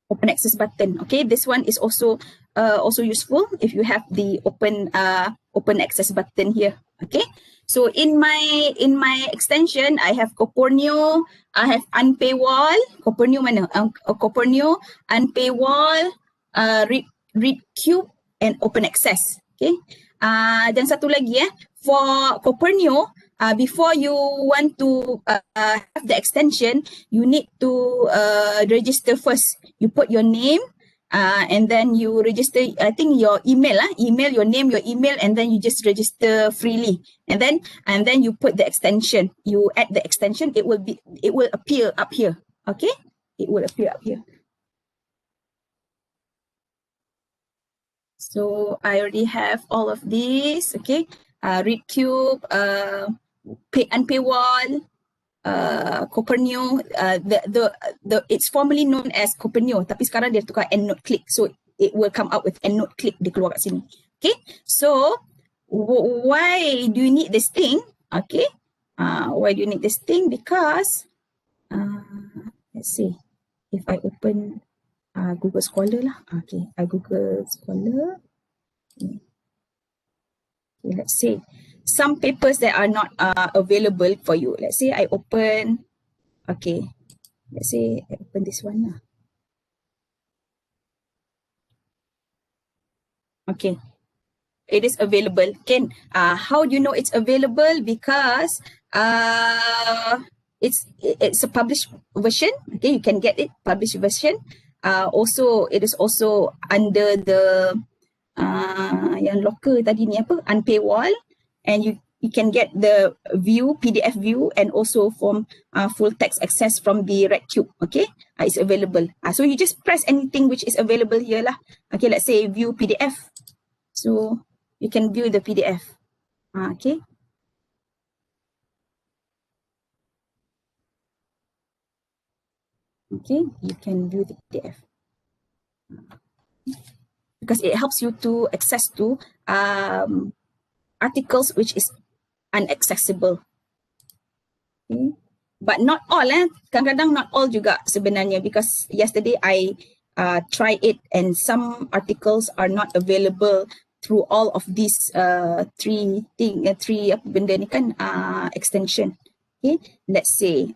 Open access button. Okay, this one is also useful if you have the open access button here. Okay, so in my extension I have Copernio, I have unpaywall. Copernio mana? Copernio, unpaywall, read cube and open access. Okay, dan satu lagi for Copernio, before you want to have the extension, you need to register first. You put your name and then you register, I think your email, your name, your email, and then you just register freely. And then you put the extension. You add the extension, it will appear up here. Okay? It will appear up here. So I already have all of these. Okay? Read cube, unpaywall, Copernio, it's formerly known as Copernio, tapi sekarang dia tukar EndNote click, so it will come out with EndNote click, dia keluar kat sini. Okay, so why do you need this thing? Okay, why do you need this thing? Because let's see, if I open Google Scholar lah. Okay, I Google Scholar. Okay, let's say some papers that are not available for you. Let's say I open, okay, let's say I open this one lah. Okay, it is available. Can how do you know it's available? Because it's a published version. Okay, you can get it published version. Also, it is also under the yang locker tadi ni apa, unpaywall, and you can get the view, PDF view, and also from full text access from the RedCube. Okay, it's available. So you just press anything which is available here lah. Okay, let's say view PDF. So you can view the PDF. Okay. Okay, you can view the PDF. Because it helps you to access to articles which is inaccessible. Okay. But not all, kadang-kadang not all juga sebenarnya, because yesterday I tried it and some articles are not available through all of these three apa benda ni kan, extension. Okay, let's say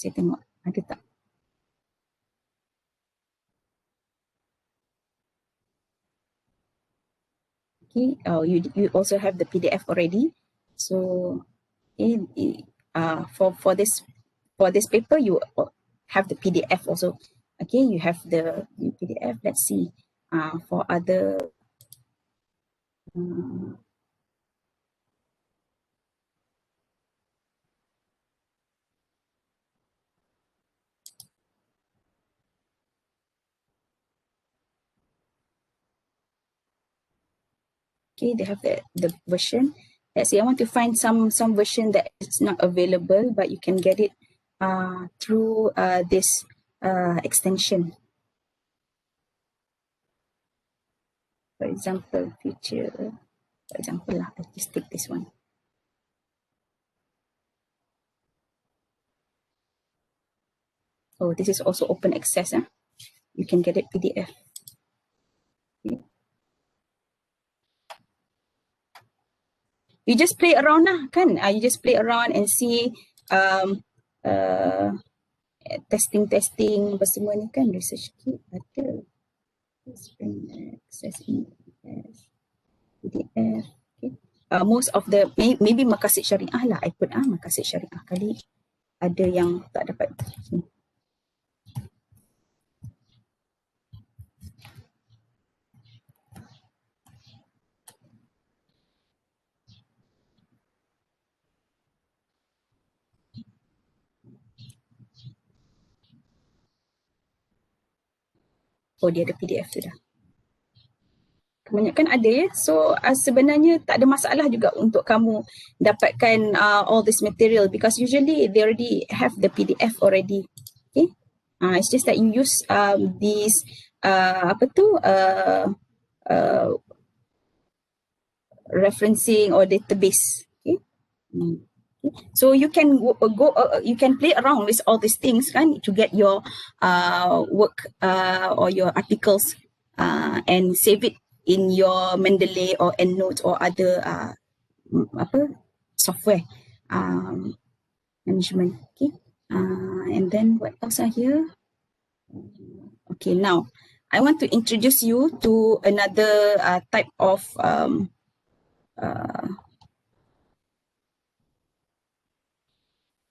saya tengok ada tak. Okay, you also have the PDF already. So for this paper you have the PDF also. Okay, you have the PDF. Let's see for other okay, they have the version. Let's say I want to find some version that is not available, but you can get it through this extension. For example, feature. For example, I just take this one. Oh, this is also open access. You can get it PDF. Okay. You just play around lah, kan? You just play around and see testing apa semua ni kan, research kit ada. Access PDF. Okay. Most of the maybe makasid syariah lah. I put makasid syariah kali ada yang tak dapat. Oh, dia ada PDF tu dah. Kebanyakan ada ya. So sebenarnya tak ada masalah juga untuk kamu dapatkan all this material, because usually they already have the PDF already. Okay. It's just that you use these referencing or database. Okay. So you can you can play around with all these things kan, to get your work or your articles and save it in your Mendeley or EndNote or other software management. Okay, and then what else are here? Okay, now I want to introduce you to another type of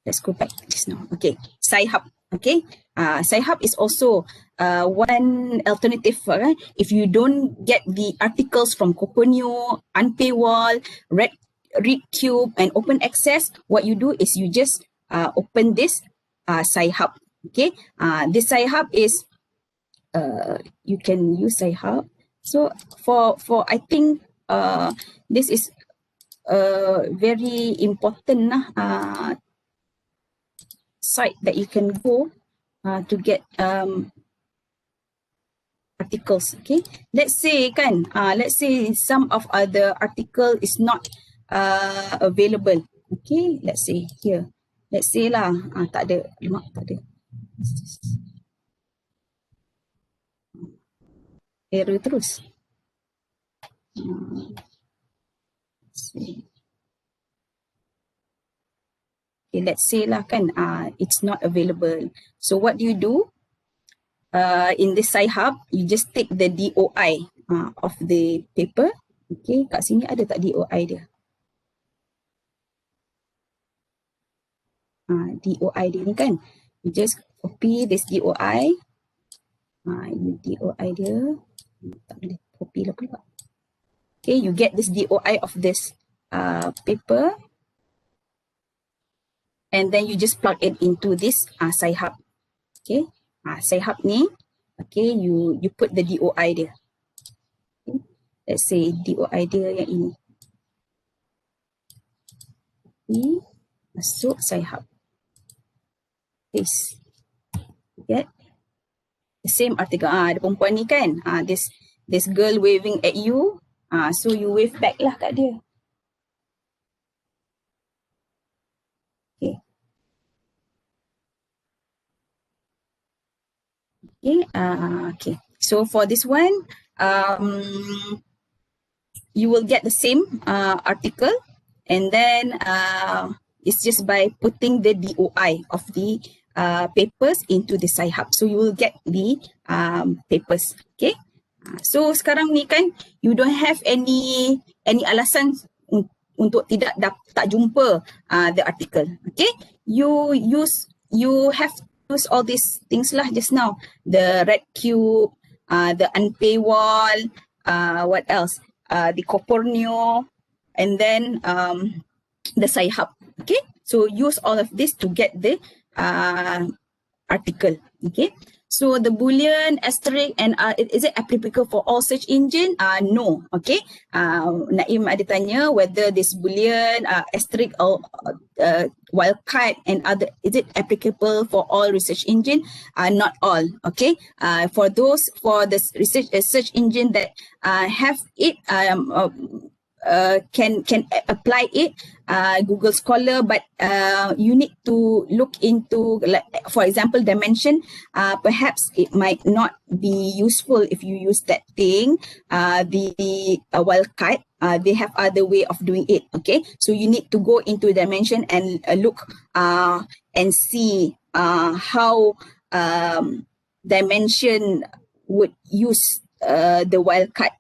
let's go back just now. Okay, Sci Hub. Okay, Sci Hub is also one alternative. If you don't get the articles from Coconio, Unpaywall, RedCube, and Open Access, what you do is you just open this Sci Hub. Okay, this Sci Hub is you can use Sci Hub. So for I think this is very important site that you can go to get articles. Okay, let's say kan, let's say some of other article is not available. Okay, let's say here let's say lah, tak ada, tak ada. Error terus. Okay, let's say lah kan, it's not available. So what do you do? In this Sci Hub, you just take the DOI of the paper. Okay, kat sini ada tak DOI dia? DOI dia ni kan. You just copy this DOI. Ini DOI dia. Tak boleh copy lah pula. Okay, you get this DOI of this paper. And then you just plug it into this Sci Hub. Okay, Sci Hub ni, okay, you put the DOI dia. Okay. Let's say DOI dia yang ini. Okay. Masuk Sci Hub. This. Get the same article. Ada perempuan ni kan. This girl waving at you. So you wave back lah kat dia. Okay. Okay. Okay. So for this one, you will get the same article, and then it's just by putting the DOI of the papers into the Sci Hub. So you will get the papers. Okay. So sekarang ni kan, you don't have any alasan untuk tak jumpa the article. Okay. You have to use all these things lah just now. The red cube, the unpaywall, what else? The Coporneo, and then the Sci Hub. Okay, so use all of this to get the article. Okay, so the Boolean asterisk and is it applicable for all search engine? No. Okay, Naim ada tanya whether this Boolean asterisk or wildcard and other, is it applicable for all research engine? Not all. Okay, for the research search engine that have it can apply it, Google Scholar, but you need to look into, like, for example, dimension. Perhaps it might not be useful if you use that thing. The wildcard, they have other way of doing it. Okay, so you need to go into dimension and look and see how dimension would use the wildcard.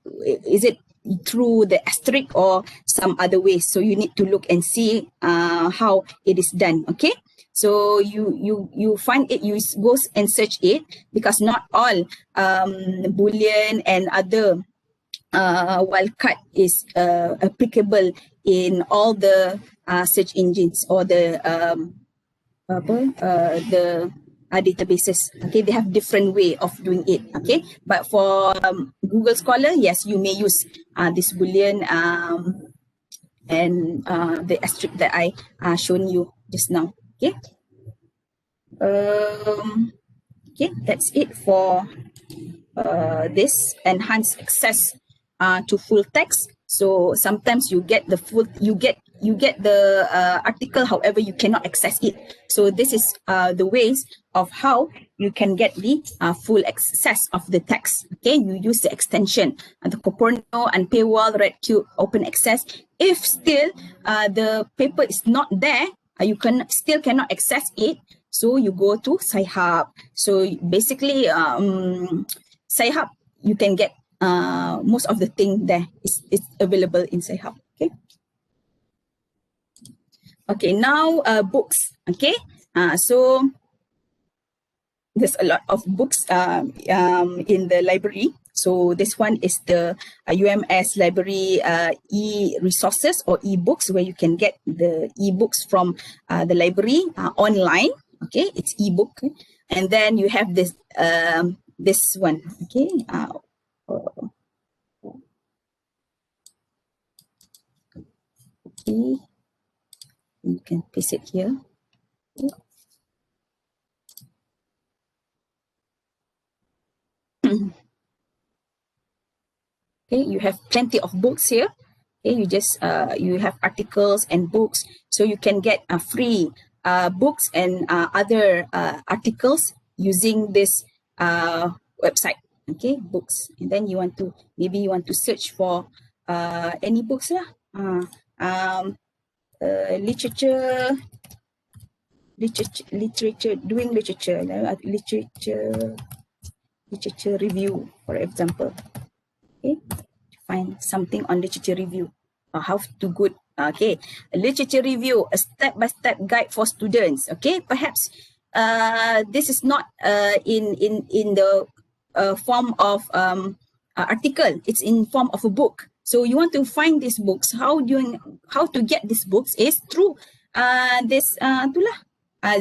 Is it through the asterisk or some other ways? So you need to look and see how it is done. Okay, so you find it, you go and search it, because not all Boolean and other wildcard is applicable in all the search engines or the databases. Okay, they have different way of doing it. Okay, but for Google Scholar, yes, you may use this Boolean and the asterisk that I shown you just now. Okay. Okay, that's it for this enhanced access to full text. So sometimes you get the full, you get the article, however you cannot access it. So this is the ways of how you can get the full access of the text. Okay, you use the extension, the Coporneo and paywall, red cube, open access. If still the paper is not there, you still cannot access it, so you go to Sci Hub. So basically, Sci Hub, you can get most of the thing there is available in Sci Hub. Okay. Okay, now books. Okay, so there's a lot of books in the library. So this one is the UMS library e-resources or e-books, where you can get the e-books from the library online. Okay, it's e-book. And then you have this this one. Okay. Okay. You can paste it here. Okay. Okay, you have plenty of books here. Okay, you just you have articles and books, so you can get a free books and other articles using this website. Okay, books, and then you want to search for any books lah. Literature, doing literature review, for example. Okay, find something on literature review. How to good. Okay, a literature review, a step-by-step guide for students. Okay, perhaps this is not in the form of article. It's in form of a book. So you want to find these books. How to get these books is through this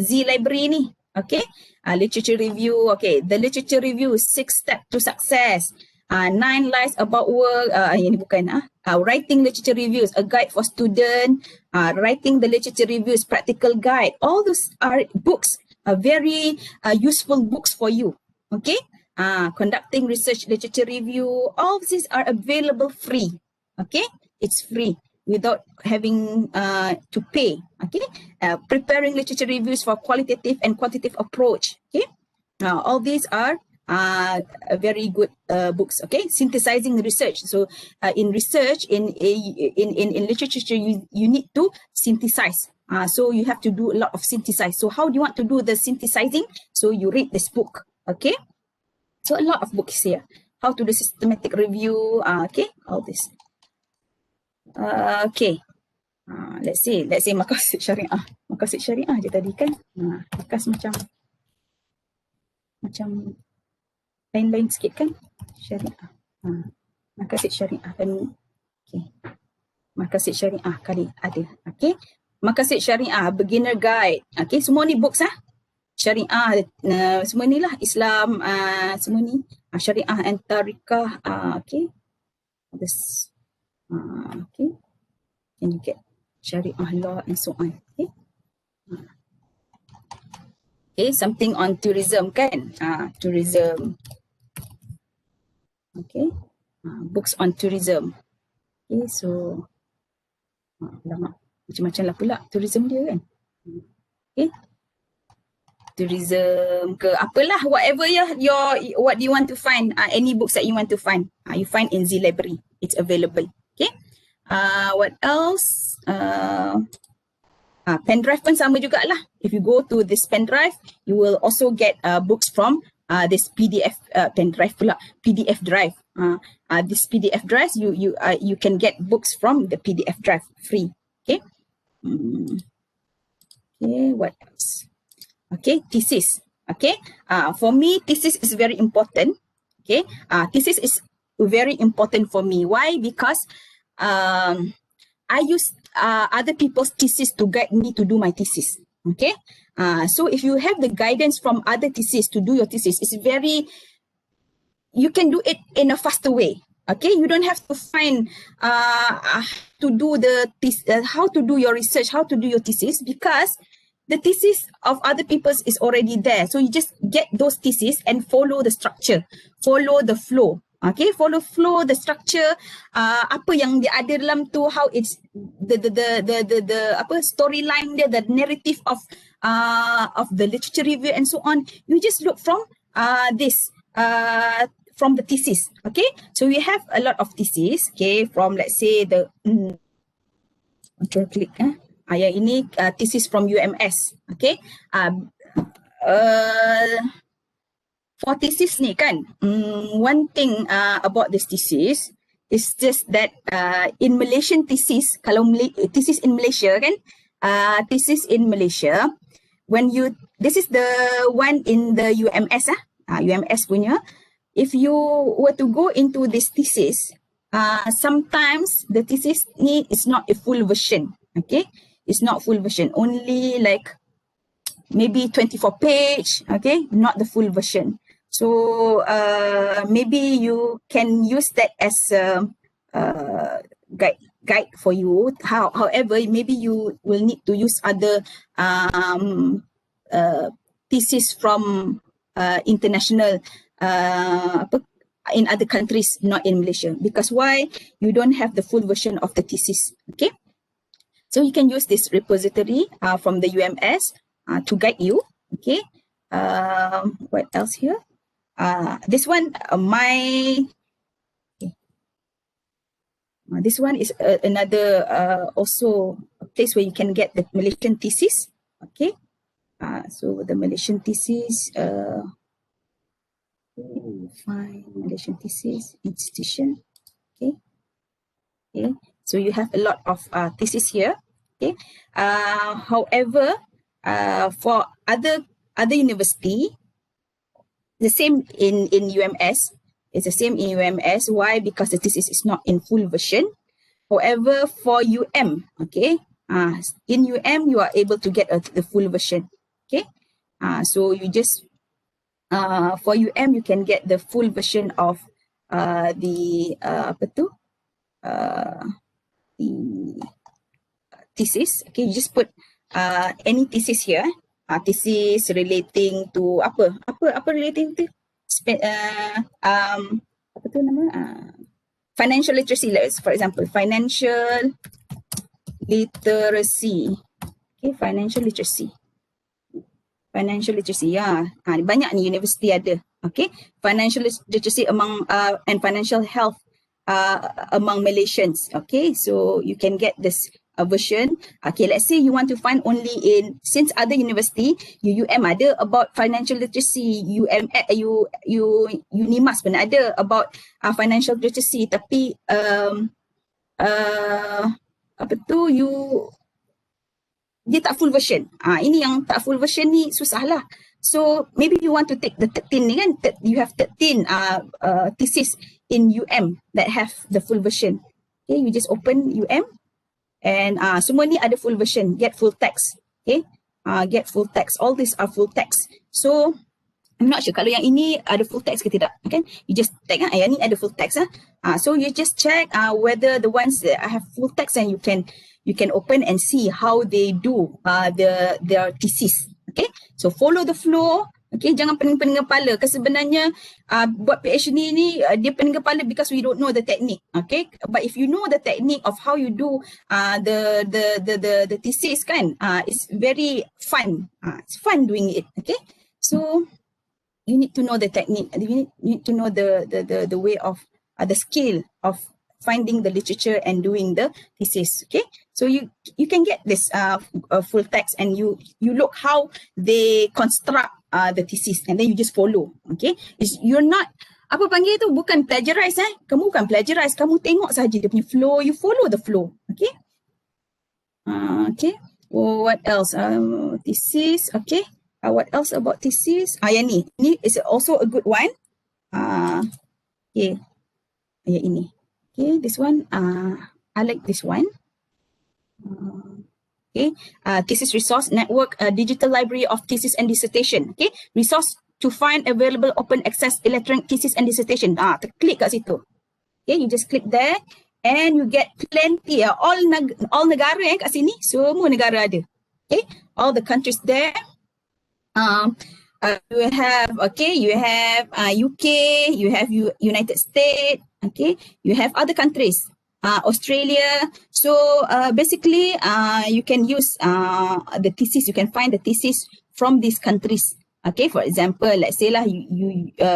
Z library ni. Okay, literature review. Okay, the literature review 6 steps to success. 9 lies about work. Ini bukan. Writing literature reviews, a guide for student. Writing the literature reviews, practical guide. All those are books, very useful books for you. Okay. Conducting research literature review. All these are available free. Okay, it's free without having to pay. Okay, preparing literature reviews for qualitative and quantitative approach. Okay, all these are very good books. Okay, synthesizing the research. So in research, in literature, you need to synthesize. So you have to do a lot of synthesize. So how do you want to do the synthesizing? So you read this book. Okay, so a lot of books here. How to do systematic review. Okay, all this. Okay, let's say maqasid syariah. Maqasid syariah je tadi kan. Bekas macam lain-lain sikit kan, syariah. Maqasid syariah kan. Okay, maqasid syariah kali ada. Okay, maqasid syariah, beginner guide. Okay, semua ni books syariah, semua ni lah, Islam, semua ni syariah and tarikah. Okay, this okay, and you get syariah law and so on. Okay, okay, something on tourism kan, tourism. Okay, books on tourism. Okay, so lama macam-macam lah pula tourism dia kan. Okay, tourism ke apalah, whatever what you want to find, any books that you want to find, you find in Z library, it's available. Okay, what else? Pen drive pun sama jugalah. If you go to this pen drive, you will also get books from this PDF pen drive pula, PDF drive. This PDF drive, you can get books from the PDF drive free. Okay. Okay, what else? Okay, thesis. Okay, for me, thesis is very important. Okay, thesis is very important for me. Why? Because I use other people's thesis to guide me to do my thesis. Okay, so if you have the guidance from other thesis to do your thesis, it's very, you can do it in a faster way. Okay, you don't have to find to do the how to do your research, how to do your thesis, because the thesis of other people's is already there. So you just get those theses and follow the structure, follow the flow. Okay, follow the structure, apa yang dia ada dalam tu, how it's the apa storyline dia, the narrative of the literature review and so on. You just look from this from the thesis. Okay, so we have a lot of thesis. Okay, from let's say the control click. Yang ini thesis from UMS. Okay, for thesis ni kan, one thing about this thesis is just that in Malaysian thesis, kalau thesis in Malaysia kan, thesis in Malaysia, when you, this is the one in the UMS UMS punya, if you were to go into this thesis, sometimes the thesis ni is not a full version. Okay, it's not full version, only like maybe 24 page. Okay, not the full version. So maybe you can use that as a guide for you. However, maybe you will need to use other thesis from international in other countries, not in Malaysia. Because why? You don't have the full version of the thesis. Okay. So you can use this repository from the UMS to guide you. Okay. What else here? This one, this one is another also a place where you can get the Malaysian thesis. Okay. So the Malaysian thesis, find Malaysian thesis institution. Okay. Okay. So you have a lot of thesis here. Okay. However, for other university, the same in UMS. It's the same in UMS. Why? Because the thesis is not in full version. However, for okay, in you are able to get the full version. Okay, so you just for you can get the full version of the the thesis. Okay, you just put any thesis here. Thesis relating to apa relating to apa tu nama financial literacy, for example, financial literacy. Okay, financial literacy ya. Banyak ni universiti ada. Okay, financial literacy among and financial health among Malaysians. Okay, so you can get this version. Okay, let's say you want to find only in, since other university, ada about financial literacy, UNIMAS pun ada about financial literacy, tapi dia tak full version. Ini yang tak full version ni susah lah. So maybe you want to take the 13 ni kan, you have 13 thesis in that have the full version. Okay, you just open and semua ni ada full version, get full text. Okay, get full text. All these are full text. So I'm not sure kalau yang ini ada full text ke tidak. Okay, you just tag yang ni ada full text. So you just check whether the ones that have full text, and you can open and see how they do their thesis. Okay, so follow the flow. Okay, jangan pening-pening kepala. Sebenarnya buat PhD ni dia pening kepala because we don't know the technique. Okay, but if you know the technique of how you do the thesis kan, it's very fun. It's fun doing it. Okay, so you need to know the technique. You need to know the way of the skill of finding the literature and doing the thesis. Okay, so you can get this full text, and you look how they construct the thesis, and then you just follow. Okay, you're not apa panggil tu, bukan plagiarize. Kamu bukan plagiarize, kamu tengok saja dia punya flow, you follow the flow. Okay. Okay, what else? Thesis. Okay, what else about thesis? Yang ni is also a good one. Okay, ini. Okay, this one, I like this one. Okay, thesis resource network, digital library of thesis and dissertation. Okay, resource to find available open access electronic thesis and dissertation. Klik kat situ. Okay, you just click there and you get plenty. All negara kat sini, semua negara ada. Okay, all the countries there. You have UK, you have United States. Okay, you have other countries, Australia. So basically, you can use the thesis. You can find the thesis from these countries. Okay, for example, let's say lah,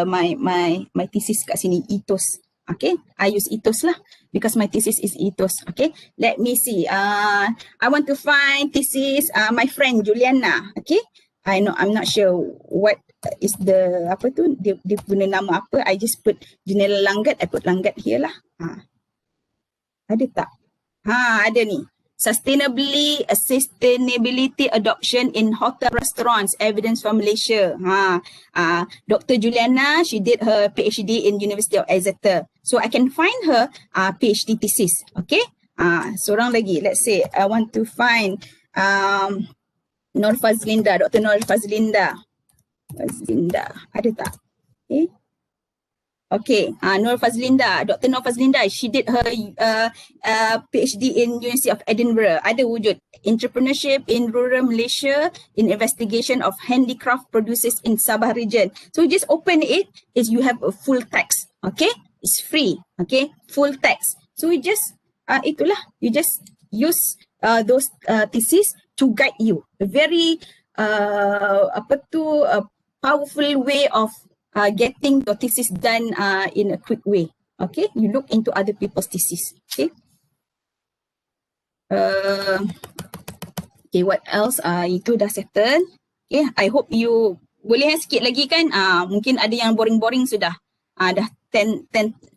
my thesis kat sini ethos. Okay, I use ethos lah because my thesis is ethos. Okay, let me see. I want to find thesis my friend Juliana. Okay, I'm not sure what is the apa tu, dia guna nama apa. I just put Janela Langgat. I put Langgat here lah. Ada tak? Ada ni. Sustainability adoption in hotel restaurants, evidence from Malaysia. Dr. Juliana, she did her PhD in University of Exeter. So I can find her PhD thesis. Okay. Seorang lagi. Let's say I want to find Nur Fazlinda, Dr. Nur Fazlinda. Ada tak? Okay. Okay, Nur Fazlinda, Dr. Nur Fazlinda, she did her PhD in University of Edinburgh. Ada wujud. Entrepreneurship in Rural Malaysia in investigation of handicraft produces in Sabah region. So you just open it, you have a full text. Okay, it's free. Okay, full text. So you just itulah, you just use thesis to guide you. A very powerful way of getting your thesis done in a quick way. Okay, you look into other people's thesis. Okay. Okay, what else? Itu dah settle. Okay, I hope you boleh sikit lagi kan? Mungkin ada yang boring-boring sudah. Dah 10,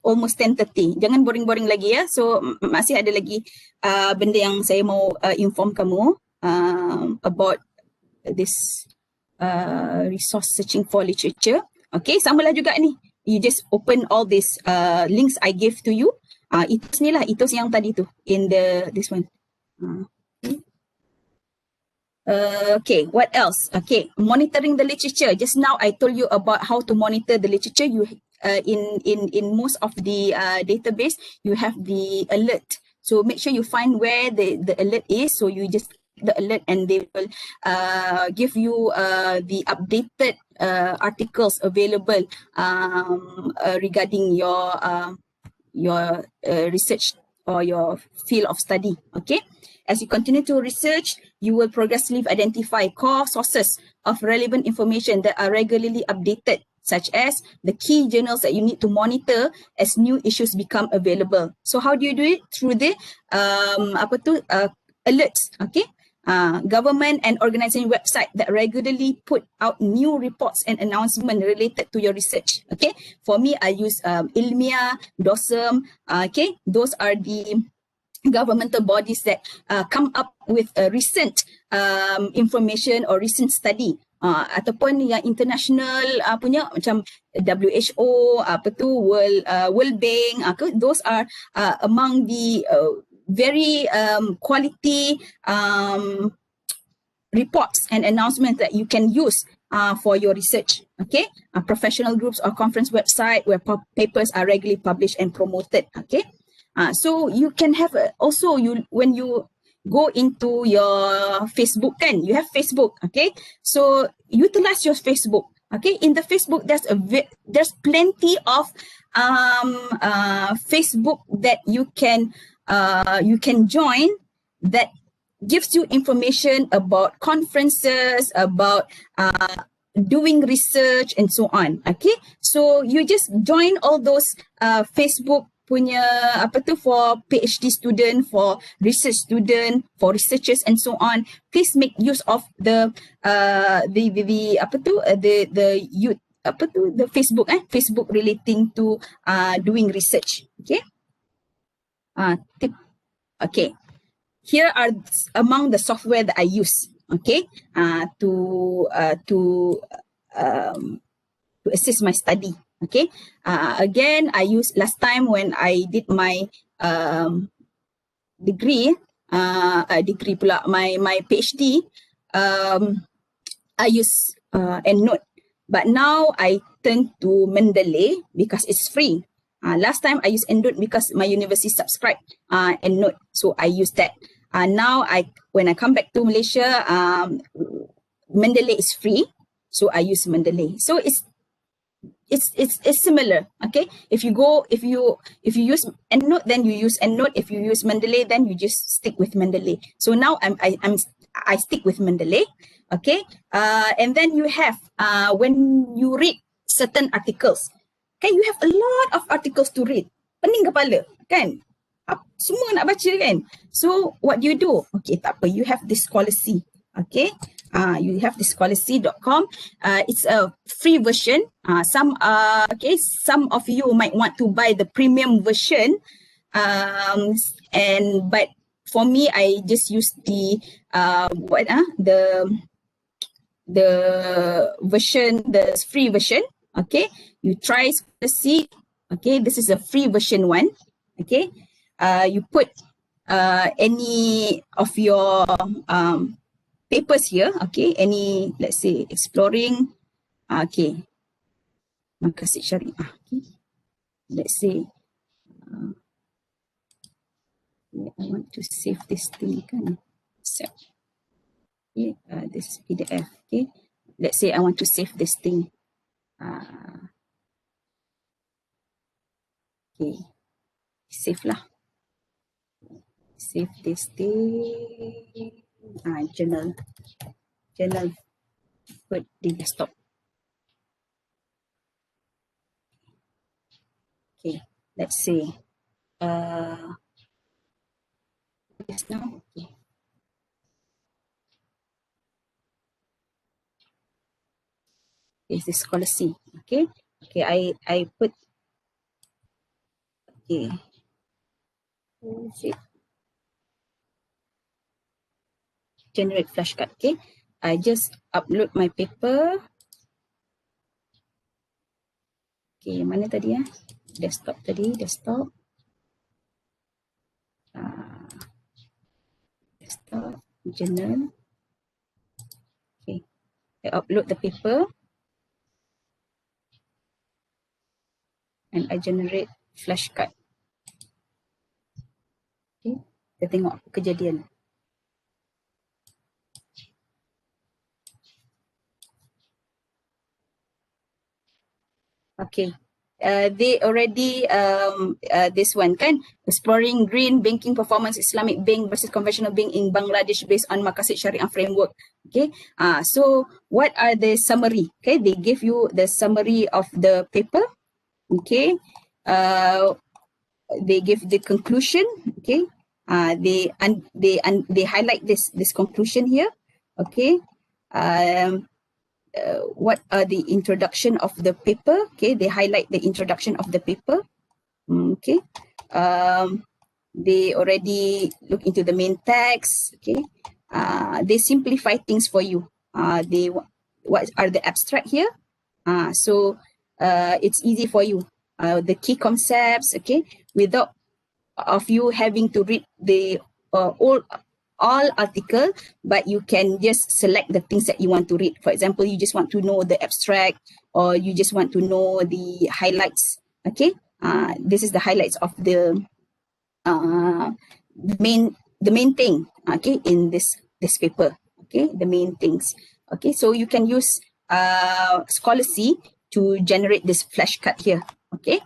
almost 10:30. Jangan boring-boring lagi ya. So masih ada lagi benda yang saya mau inform kamu about this resource searching for literature. Okay, samalah juga ni. You just open all these links I gave to you. Itu ni lah, itu yang tadi tu in this one. Okay, what else? Okay, monitoring the literature. Just now I told you about how to monitor the literature. You in most of the database, you have the alert. So make sure you find where the alert is. So you just click the alert and they will give you the updated articles available regarding your research or your field of study. Okay. As you continue to research, you will progressively identify core sources of relevant information that are regularly updated, such as the key journals that you need to monitor as new issues become available. So how do you do it? Through the alerts, okay? Government and organization website that regularly put out new reports and announcements related to your research. Okay, for me, I use Ilmiah, DOSM. Okay, those are the governmental bodies that come up with a recent information or recent study. Ataupun yang international punya macam WHO, World Bank, those are among the very quality reports and announcements that you can use for your research. Okay, professional groups or conference website where papers are regularly published and promoted. Okay. So you can have also when you go into your Facebook kan, you have Facebook, okay? So utilize your Facebook, okay? In the Facebook, there's plenty of Facebook that you can join that gives you information about conferences, about doing research and so on, okay? So you just join all those Facebook punya for PhD student, for research student, for researchers and so on. Please make use of the Facebook Facebook relating to doing research. Okay. Okay. Here are among the software that I use. Okay. To assist my study. Okay, again, I used last time when I did my degree pula, my PhD, I use EndNote. But now I turn to Mendeley because it's free. Last time I used EndNote because my university subscribed EndNote, so I use that. Now when I come back to Malaysia, Mendeley is free, so I use Mendeley. So it's similar. Okay, if you use EndNote, then you use EndNote. If you use Mendeley, then you just stick with Mendeley. So now I stick with Mendeley. Okay, and then you have when you read certain articles, okay, you have a lot of articles to read. Pening kepala, kan? Semua nak baca kan? So what do you do? Okay, tak apa. You have this Scholasy. Okay. You have this Scholasy.com. It's a free version. Some of you might want to buy the premium version. But for me, I just use the version, the free version. Okay, you try Scholasy. Okay, this is a free version one. Okay, you put any of your papers here, okay, any, let's say, exploring, okay, Makasid Syariah, okay, let's say, I want to save this thing, kan, okay, this PDF, okay, let's say I want to save this thing, okay, save lah, Save this thing. Journal. Put the desktop. Okay, let's see. This now. Okay. Is this scholarship? Okay. Okay, I put. Okay. Generate flashcard. Okay. I just upload my paper. Okay, mana tadi ya? Desktop tadi, desktop. Desktop, journal. Okay, I upload the paper. And I generate flashcard. Okay, kita tengok apa kejadian. Okay. They already this one kan, exploring green banking performance, Islamic bank versus conventional bank in Bangladesh based on Maqasid Syariah framework. Okay. So what are the summary? Okay, they give you the summary of the paper. Okay. They give the conclusion. Okay. They highlight this conclusion here. Okay. What are the introduction of the paper? Okay, they highlight the introduction of the paper. Okay, they already look into the main text. Okay, they simplify things for you. What are the abstract here? So it's easy for you. The key concepts. Okay, without of you having to read the all article, but you can just select the things that you want to read. For example, you just want to know the abstract, or you just want to know the highlights. Okay, this is the highlights of the main thing. Okay, in this paper. Okay, the main things. Okay, so you can use Scholarly to generate this flashcard here. Okay,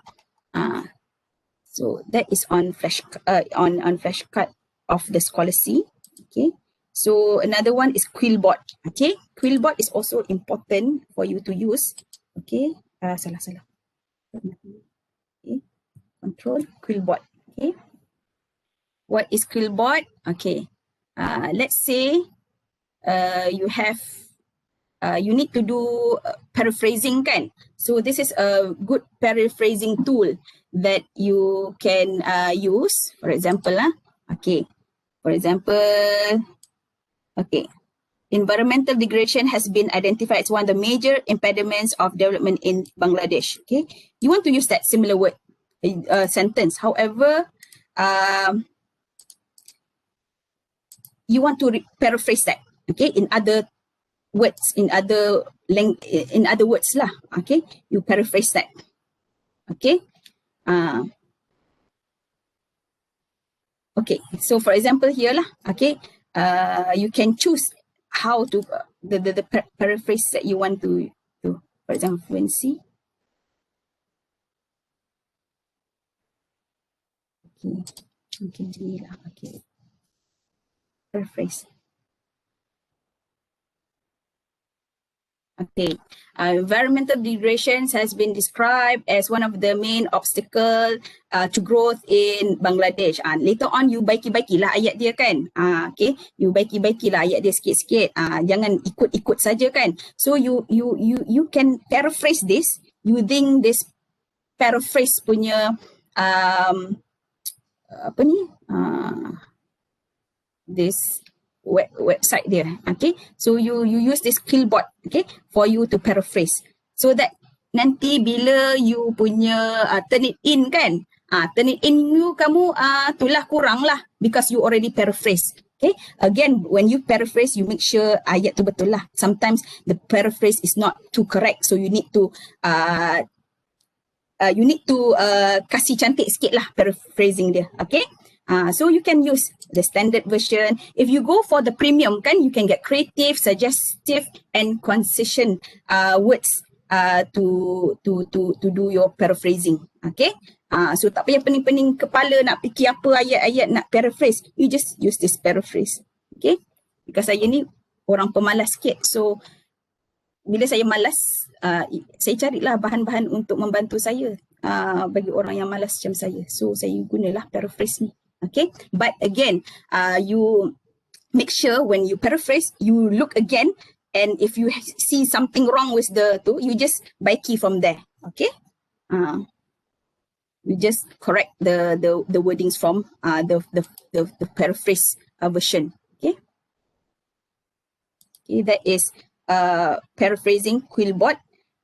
so that is on flashcard of the Scholarly. Okay, so another one is Quillbot. Okay, Quillbot is also important for you to use. Okay, salah. Okay, control Quillbot. Okay, what is Quillbot? Okay, let's say you have you need to do paraphrasing kan. So this is a good paraphrasing tool that you can use. For example, okay. For example, okay, environmental degradation has been identified as one of the major impediments of development in Bangladesh. Okay, you want to use that similar word sentence. However, you want to paraphrase that. Okay, in other words, in other words lah. Okay, you paraphrase that. Okay. Okay, so for example here lah, okay, you can choose how to the paraphrase that you want to do. For example, fluency. Okay, okay, paraphrase. Okay, environmental degradation has been described as one of the main obstacles to growth in Bangladesh. Later on, you baiki-baikilah ayat dia kan. Okay, you baiki-baikilah ayat dia sikit-sikit. Jangan ikut-ikut saja kan. So you can paraphrase this using this paraphrase punya apa ni? This website there. Okay, so you use this Quillbot, okay, for you to paraphrase, so that nanti bila you punya turn it in kan, turn it in you kamu itulah kurang lah, because you already paraphrase. Okay, again, when you paraphrase, you make sure ayat tu betul lah. Sometimes the paraphrase is not too correct, so you need to kasih cantik sikit lah paraphrasing dia. Okay, so you can use the standard version. If you go for the premium kan, you can get creative, suggestive and concision words to do your paraphrasing. Okay, So tak payah pening-pening kepala nak fikir apa ayat-ayat nak paraphrase. You just use this paraphrase. Okay. Because saya ni orang pemalas sikit. So bila saya malas, saya carilah bahan-bahan untuk membantu saya bagi orang yang malas macam saya. So saya gunalah paraphrase ni. Okay. But again, you make sure when you paraphrase, you look again, and if you see something wrong with the tu, you just buy key from there. Okay. You just correct the wordings from the paraphrase version. Okay. Okay, that is paraphrasing Quillbot,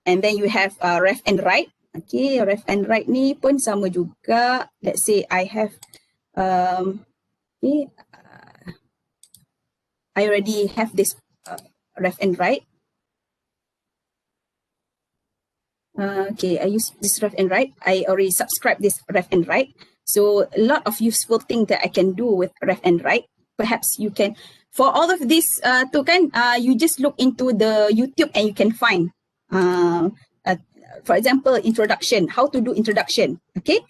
and then you have ref and write. Okay, ref and write ni pun sama juga. Let's say I have okay, I already have this ref and write. Okay, I use this ref and write. I already subscribed this ref and write. So a lot of useful things that I can do with ref and write. Perhaps you can, for all of this you just look into the YouTube and you can find, for example, introduction, how to do introduction. Okay,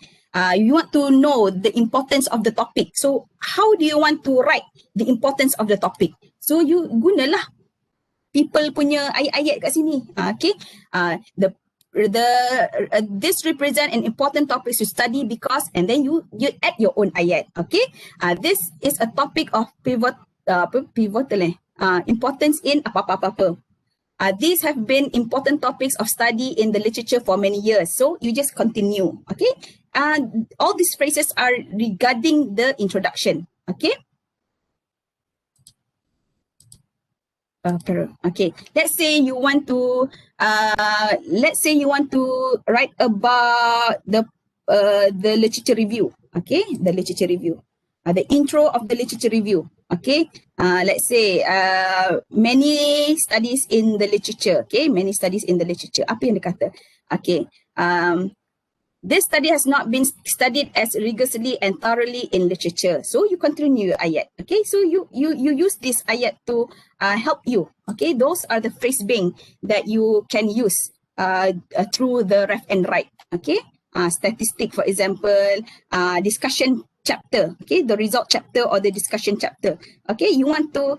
you want to know the importance of the topic. So how do you want to write the importance of the topic? So you gunalah people punya ayat-ayat kat sini. Okay, this represent an important topic to study because, and then you add your own ayat. Okay, this is a topic of pivotal importance in apa-apa-apa. These have been important topics of study in the literature for many years. So you just continue. Okay, all these phrases are regarding the introduction. Okay. Okay, let's say you want to write about the literature review. Okay, the literature review, the intro of the literature review. Okay, let's say many studies in the literature. Okay, many studies in the literature. Apa yang dia kata? Okay, this study has not been studied as rigorously and thoroughly in literature. So you continue your ayat. Okay, so you use this ayat to help you. Okay, those are the phrase bank that you can use through the ref and write. Okay, statistic, for example, discussion chapter. Okay, the result chapter or the discussion chapter. Okay, you want to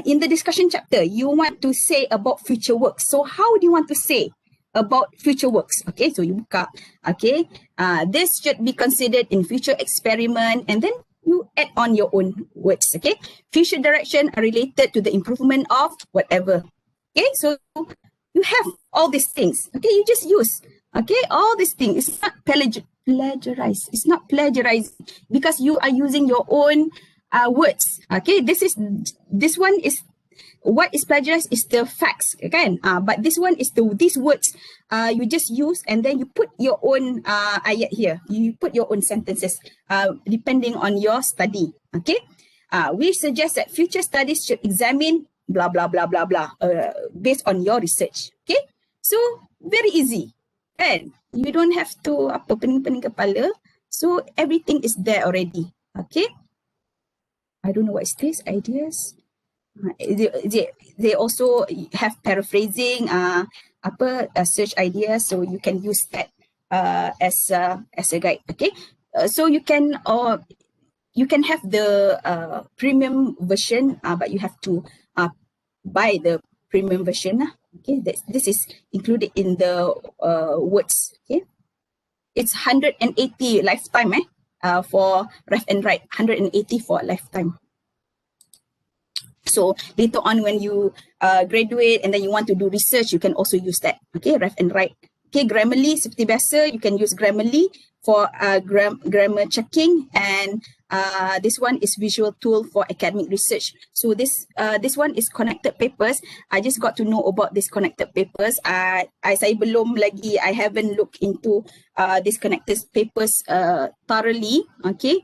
in the discussion chapter, you want to say about future work. So how do you want to say about future works? Okay, so you buka. Okay, this should be considered in future experiment, and then you add on your own words. Okay, future direction are related to the improvement of whatever. Okay, so you have all these things. Okay, you just use. Okay, all these things. It's not plagiarize. It's not plagiarizing because you are using your own words. Okay, this one is. What is plagiarized is the facts, kan? But this one is these words you just use, and then you put your own ayat here. You put your own sentences depending on your study. Okay, we suggest that future studies should examine blah blah blah blah blah based on your research. Okay, so very easy, kan? You don't have to apa pening-pening kepala. So everything is there already. Okay, I don't know what is this ideas. They also have paraphrasing, search ideas, so you can use that as a guide. Okay, so you can have the premium version, but you have to buy the premium version. Okay, this is included in the words. Okay, it's 180 lifetime. For ref and write, 180 for a lifetime. So later on when you graduate and then you want to do research, you can also use that. Okay, ref and write. Okay, Grammarly, seperti biasa, you can use Grammarly for grammar checking, and this one is visual tool for academic research. So this one is connected papers. I just got to know about this connected papers. Saya belum lagi, I haven't looked into this connected papers thoroughly. Okay.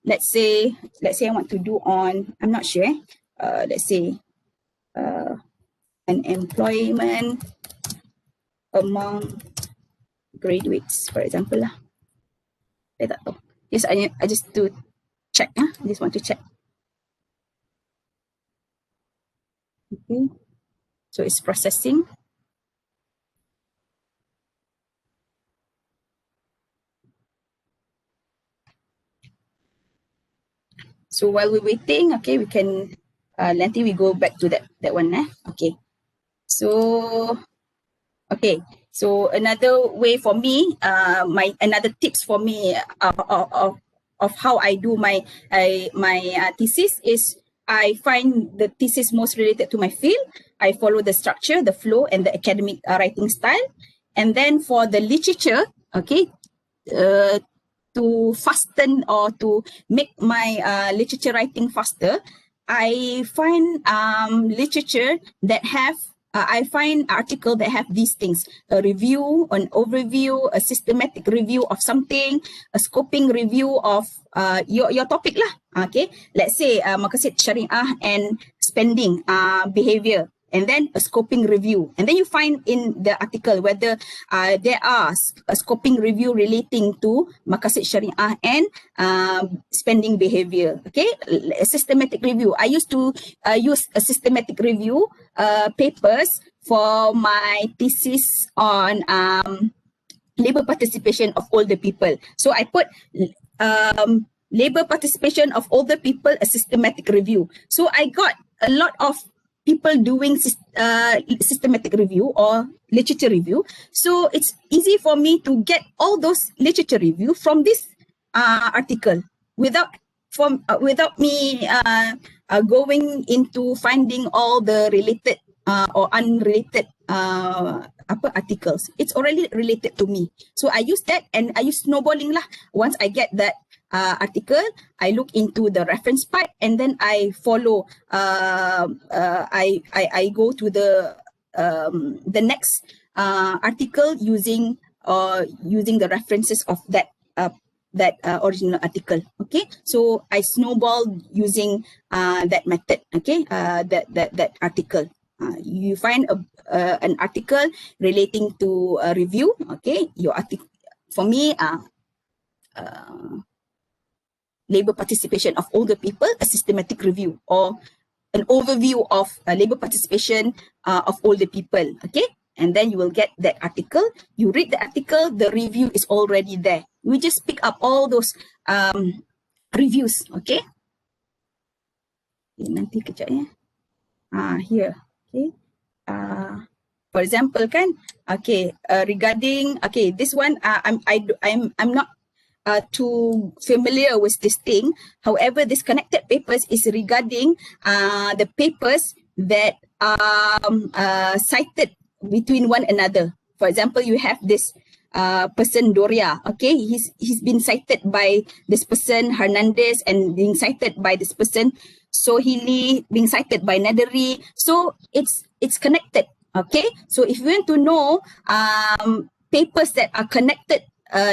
Let's say I want to do on, I'm not sure. Let's say an employment among graduates, for example lah. Saya tak tahu. Yes, I just to check. I just want to check. Okay. So it's processing. So while we're waiting, okay, we can, nanti we go back to that one. Okay. So, okay. So another way for me, another tips for me of how I do my thesis is I find the thesis most related to my field. I follow the structure, the flow, and the academic writing style. And then for the literature, okay, to fasten or to make my literature writing faster, I find literature that have I find article that have these things: a review, an overview, a systematic review of something, a scoping review of your topic lah. Okay, let's say maqasid syariah and spending behavior, and then a scoping review. And then you find in the article whether there are a scoping review relating to maqasid syariah and spending behavior. Okay, a systematic review. I used to use a systematic review papers for my thesis on labor participation of older people. So I put labor participation of older people, a systematic review. So I got a lot of people doing systematic review or literature review. So it's easy for me to get all those literature review from this article without me going into finding all the related or unrelated articles. It's already related to me. So I use that, and I use snowballing lah. Once I get that article, I look into the reference part, and then I follow. I go to the next article using the references of that original article. Okay, so I snowball using that method. Okay, that article. You find an article relating to a review. Okay, your article for me. Labor participation of older people, a systematic review, or an overview of labor participation of older people. Okay, and then you will get that article. You read the article, the review is already there. We just pick up all those reviews. Okay, nanti kejap ya. Here. Okay. For example, kan? Okay. Regarding this one, I'm not too familiar with this thing. However, this connected papers is regarding the papers that are cited between one another. For example, you have this person Doria. Okay, he's been cited by this person Hernandez and being cited by this person Sohili, being cited by Naderi. So it's connected. Okay, so if you want to know papers that are connected,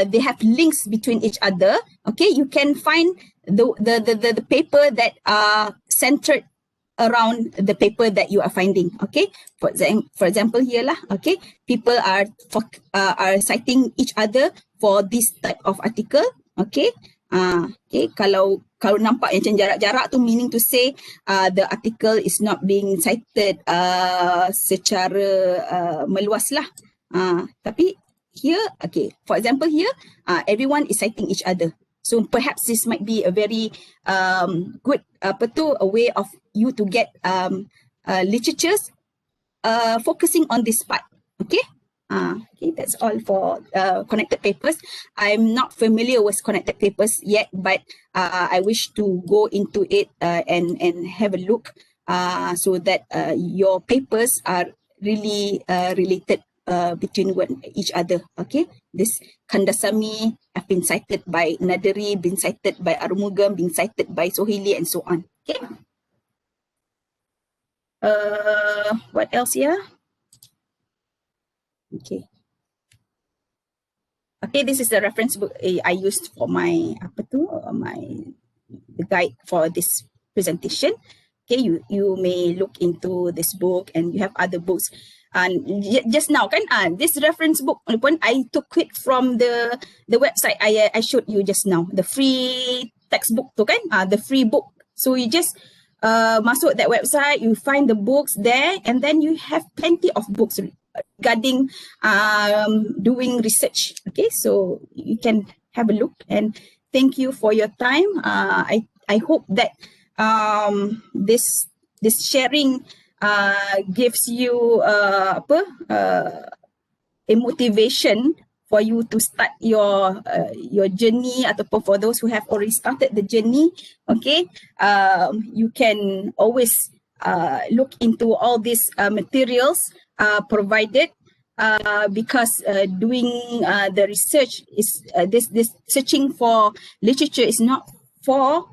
they have links between each other. Okay, you can find the paper that are centered around the paper that you are finding. Okay, for example here lah. Okay, people are citing each other for this type of article. Okay, okay, kalau nampak macam jarak-jarak tu, meaning to say the article is not being cited secara meluas lah. Tapi here, okay, for example here, everyone is citing each other. So perhaps this might be a very good a way of you to get literatures focusing on this part. Okay. Okay, that's all for connected papers. I'm not familiar with connected papers yet, but I wish to go into it and have a look so that your papers are really related between each other. Okay, this Kandasamy have been cited by Naderi, been cited by Arumugam, been cited by Sohili, and so on. Okay. What else here? Okay. Okay, this is the reference book I used for my the guide for this presentation. Okay, you may look into this book, and you have other books. And just now kan, this reference book I took it from the website I showed you just now, the free textbook tu kan, the free book. So you just masuk that website, you find the books there, and then you have plenty of books regarding doing research. Okay, so you can have a look, and thank you for your time. I hope that this sharing gives you a motivation for you to start your journey, ataupun for those who have already started the journey. Okay, you can always look into all these materials provided, because doing the research is this searching for literature is not for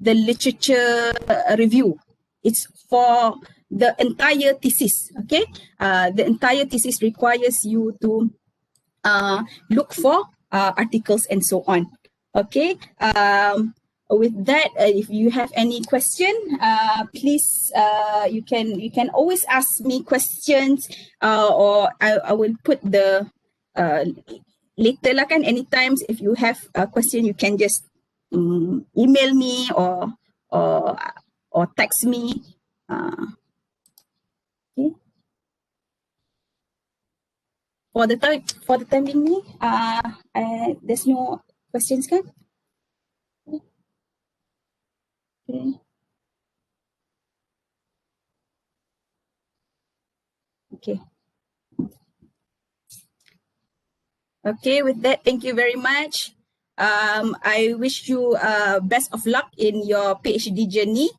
the literature review. It's for the entire thesis. Okay, the entire thesis requires you to look for articles and so on. Okay. With that, if you have any question, please you can always ask me questions, or I will put the later lah kan. Anytime if you have a question, you can just email me or text me. Okay. For the time being, there's no questions, kan? Okay. Okay. Okay, with that, thank you very much. I wish you best of luck in your PhD journey.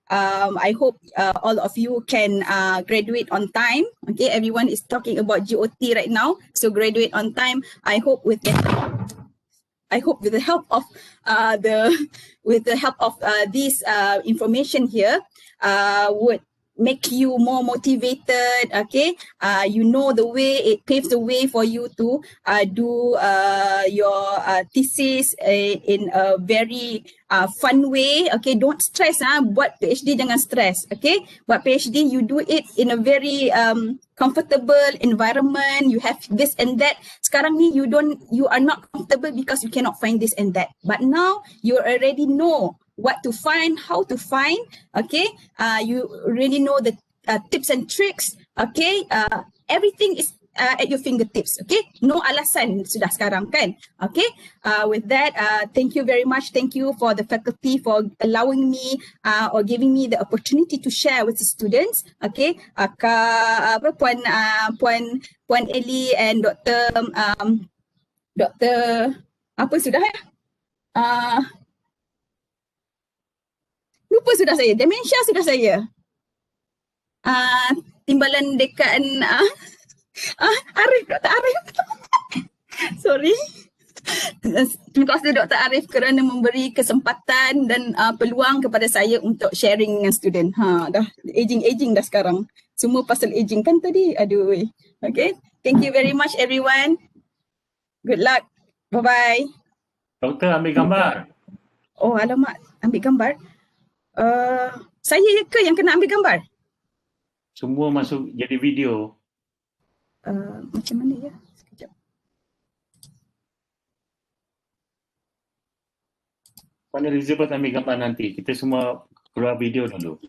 I hope all of you can graduate on time. Okay, everyone is talking about GOT right now, so graduate on time. I hope with the help of this information here would make you more motivated. Okay, you know the way, it paves the way for you to do your thesis in a very fun way. Okay, don't stress. Buat PhD jangan stress. Okay, buat PhD you do it in a very comfortable environment. You have this and that. Sekarang ni you are not comfortable because you cannot find this and that. But now you already know what to find, how to find. Okay, you really know the tips and tricks. Okay, everything is at your fingertips. Okay, no alasan sudah sekarang kan. Okay, with that, thank you very much. Thank you for the faculty for allowing me or giving me the opportunity to share with the students. Okay, Puan Eli and Dr. apa sudah ya? Lupa sudah saya. Demensia sudah saya. Timbalan dekan Arif, Dr. Arif. Sorry. Terima kasih Dr. Arif kerana memberi kesempatan dan peluang kepada saya untuk sharing dengan student. Dah aging dah sekarang. Semua pasal aging kan tadi. Aduh. Okay. Thank you very much everyone. Good luck. Bye-bye. Doktor ambil gambar. Oh alamak, ambil gambar. Saya ke yang kena ambil gambar? Semua masuk jadi video. Macam mana ya? Sekejap. Pada Elizabeth ambil gambar nanti. Kita semua keluar video dulu.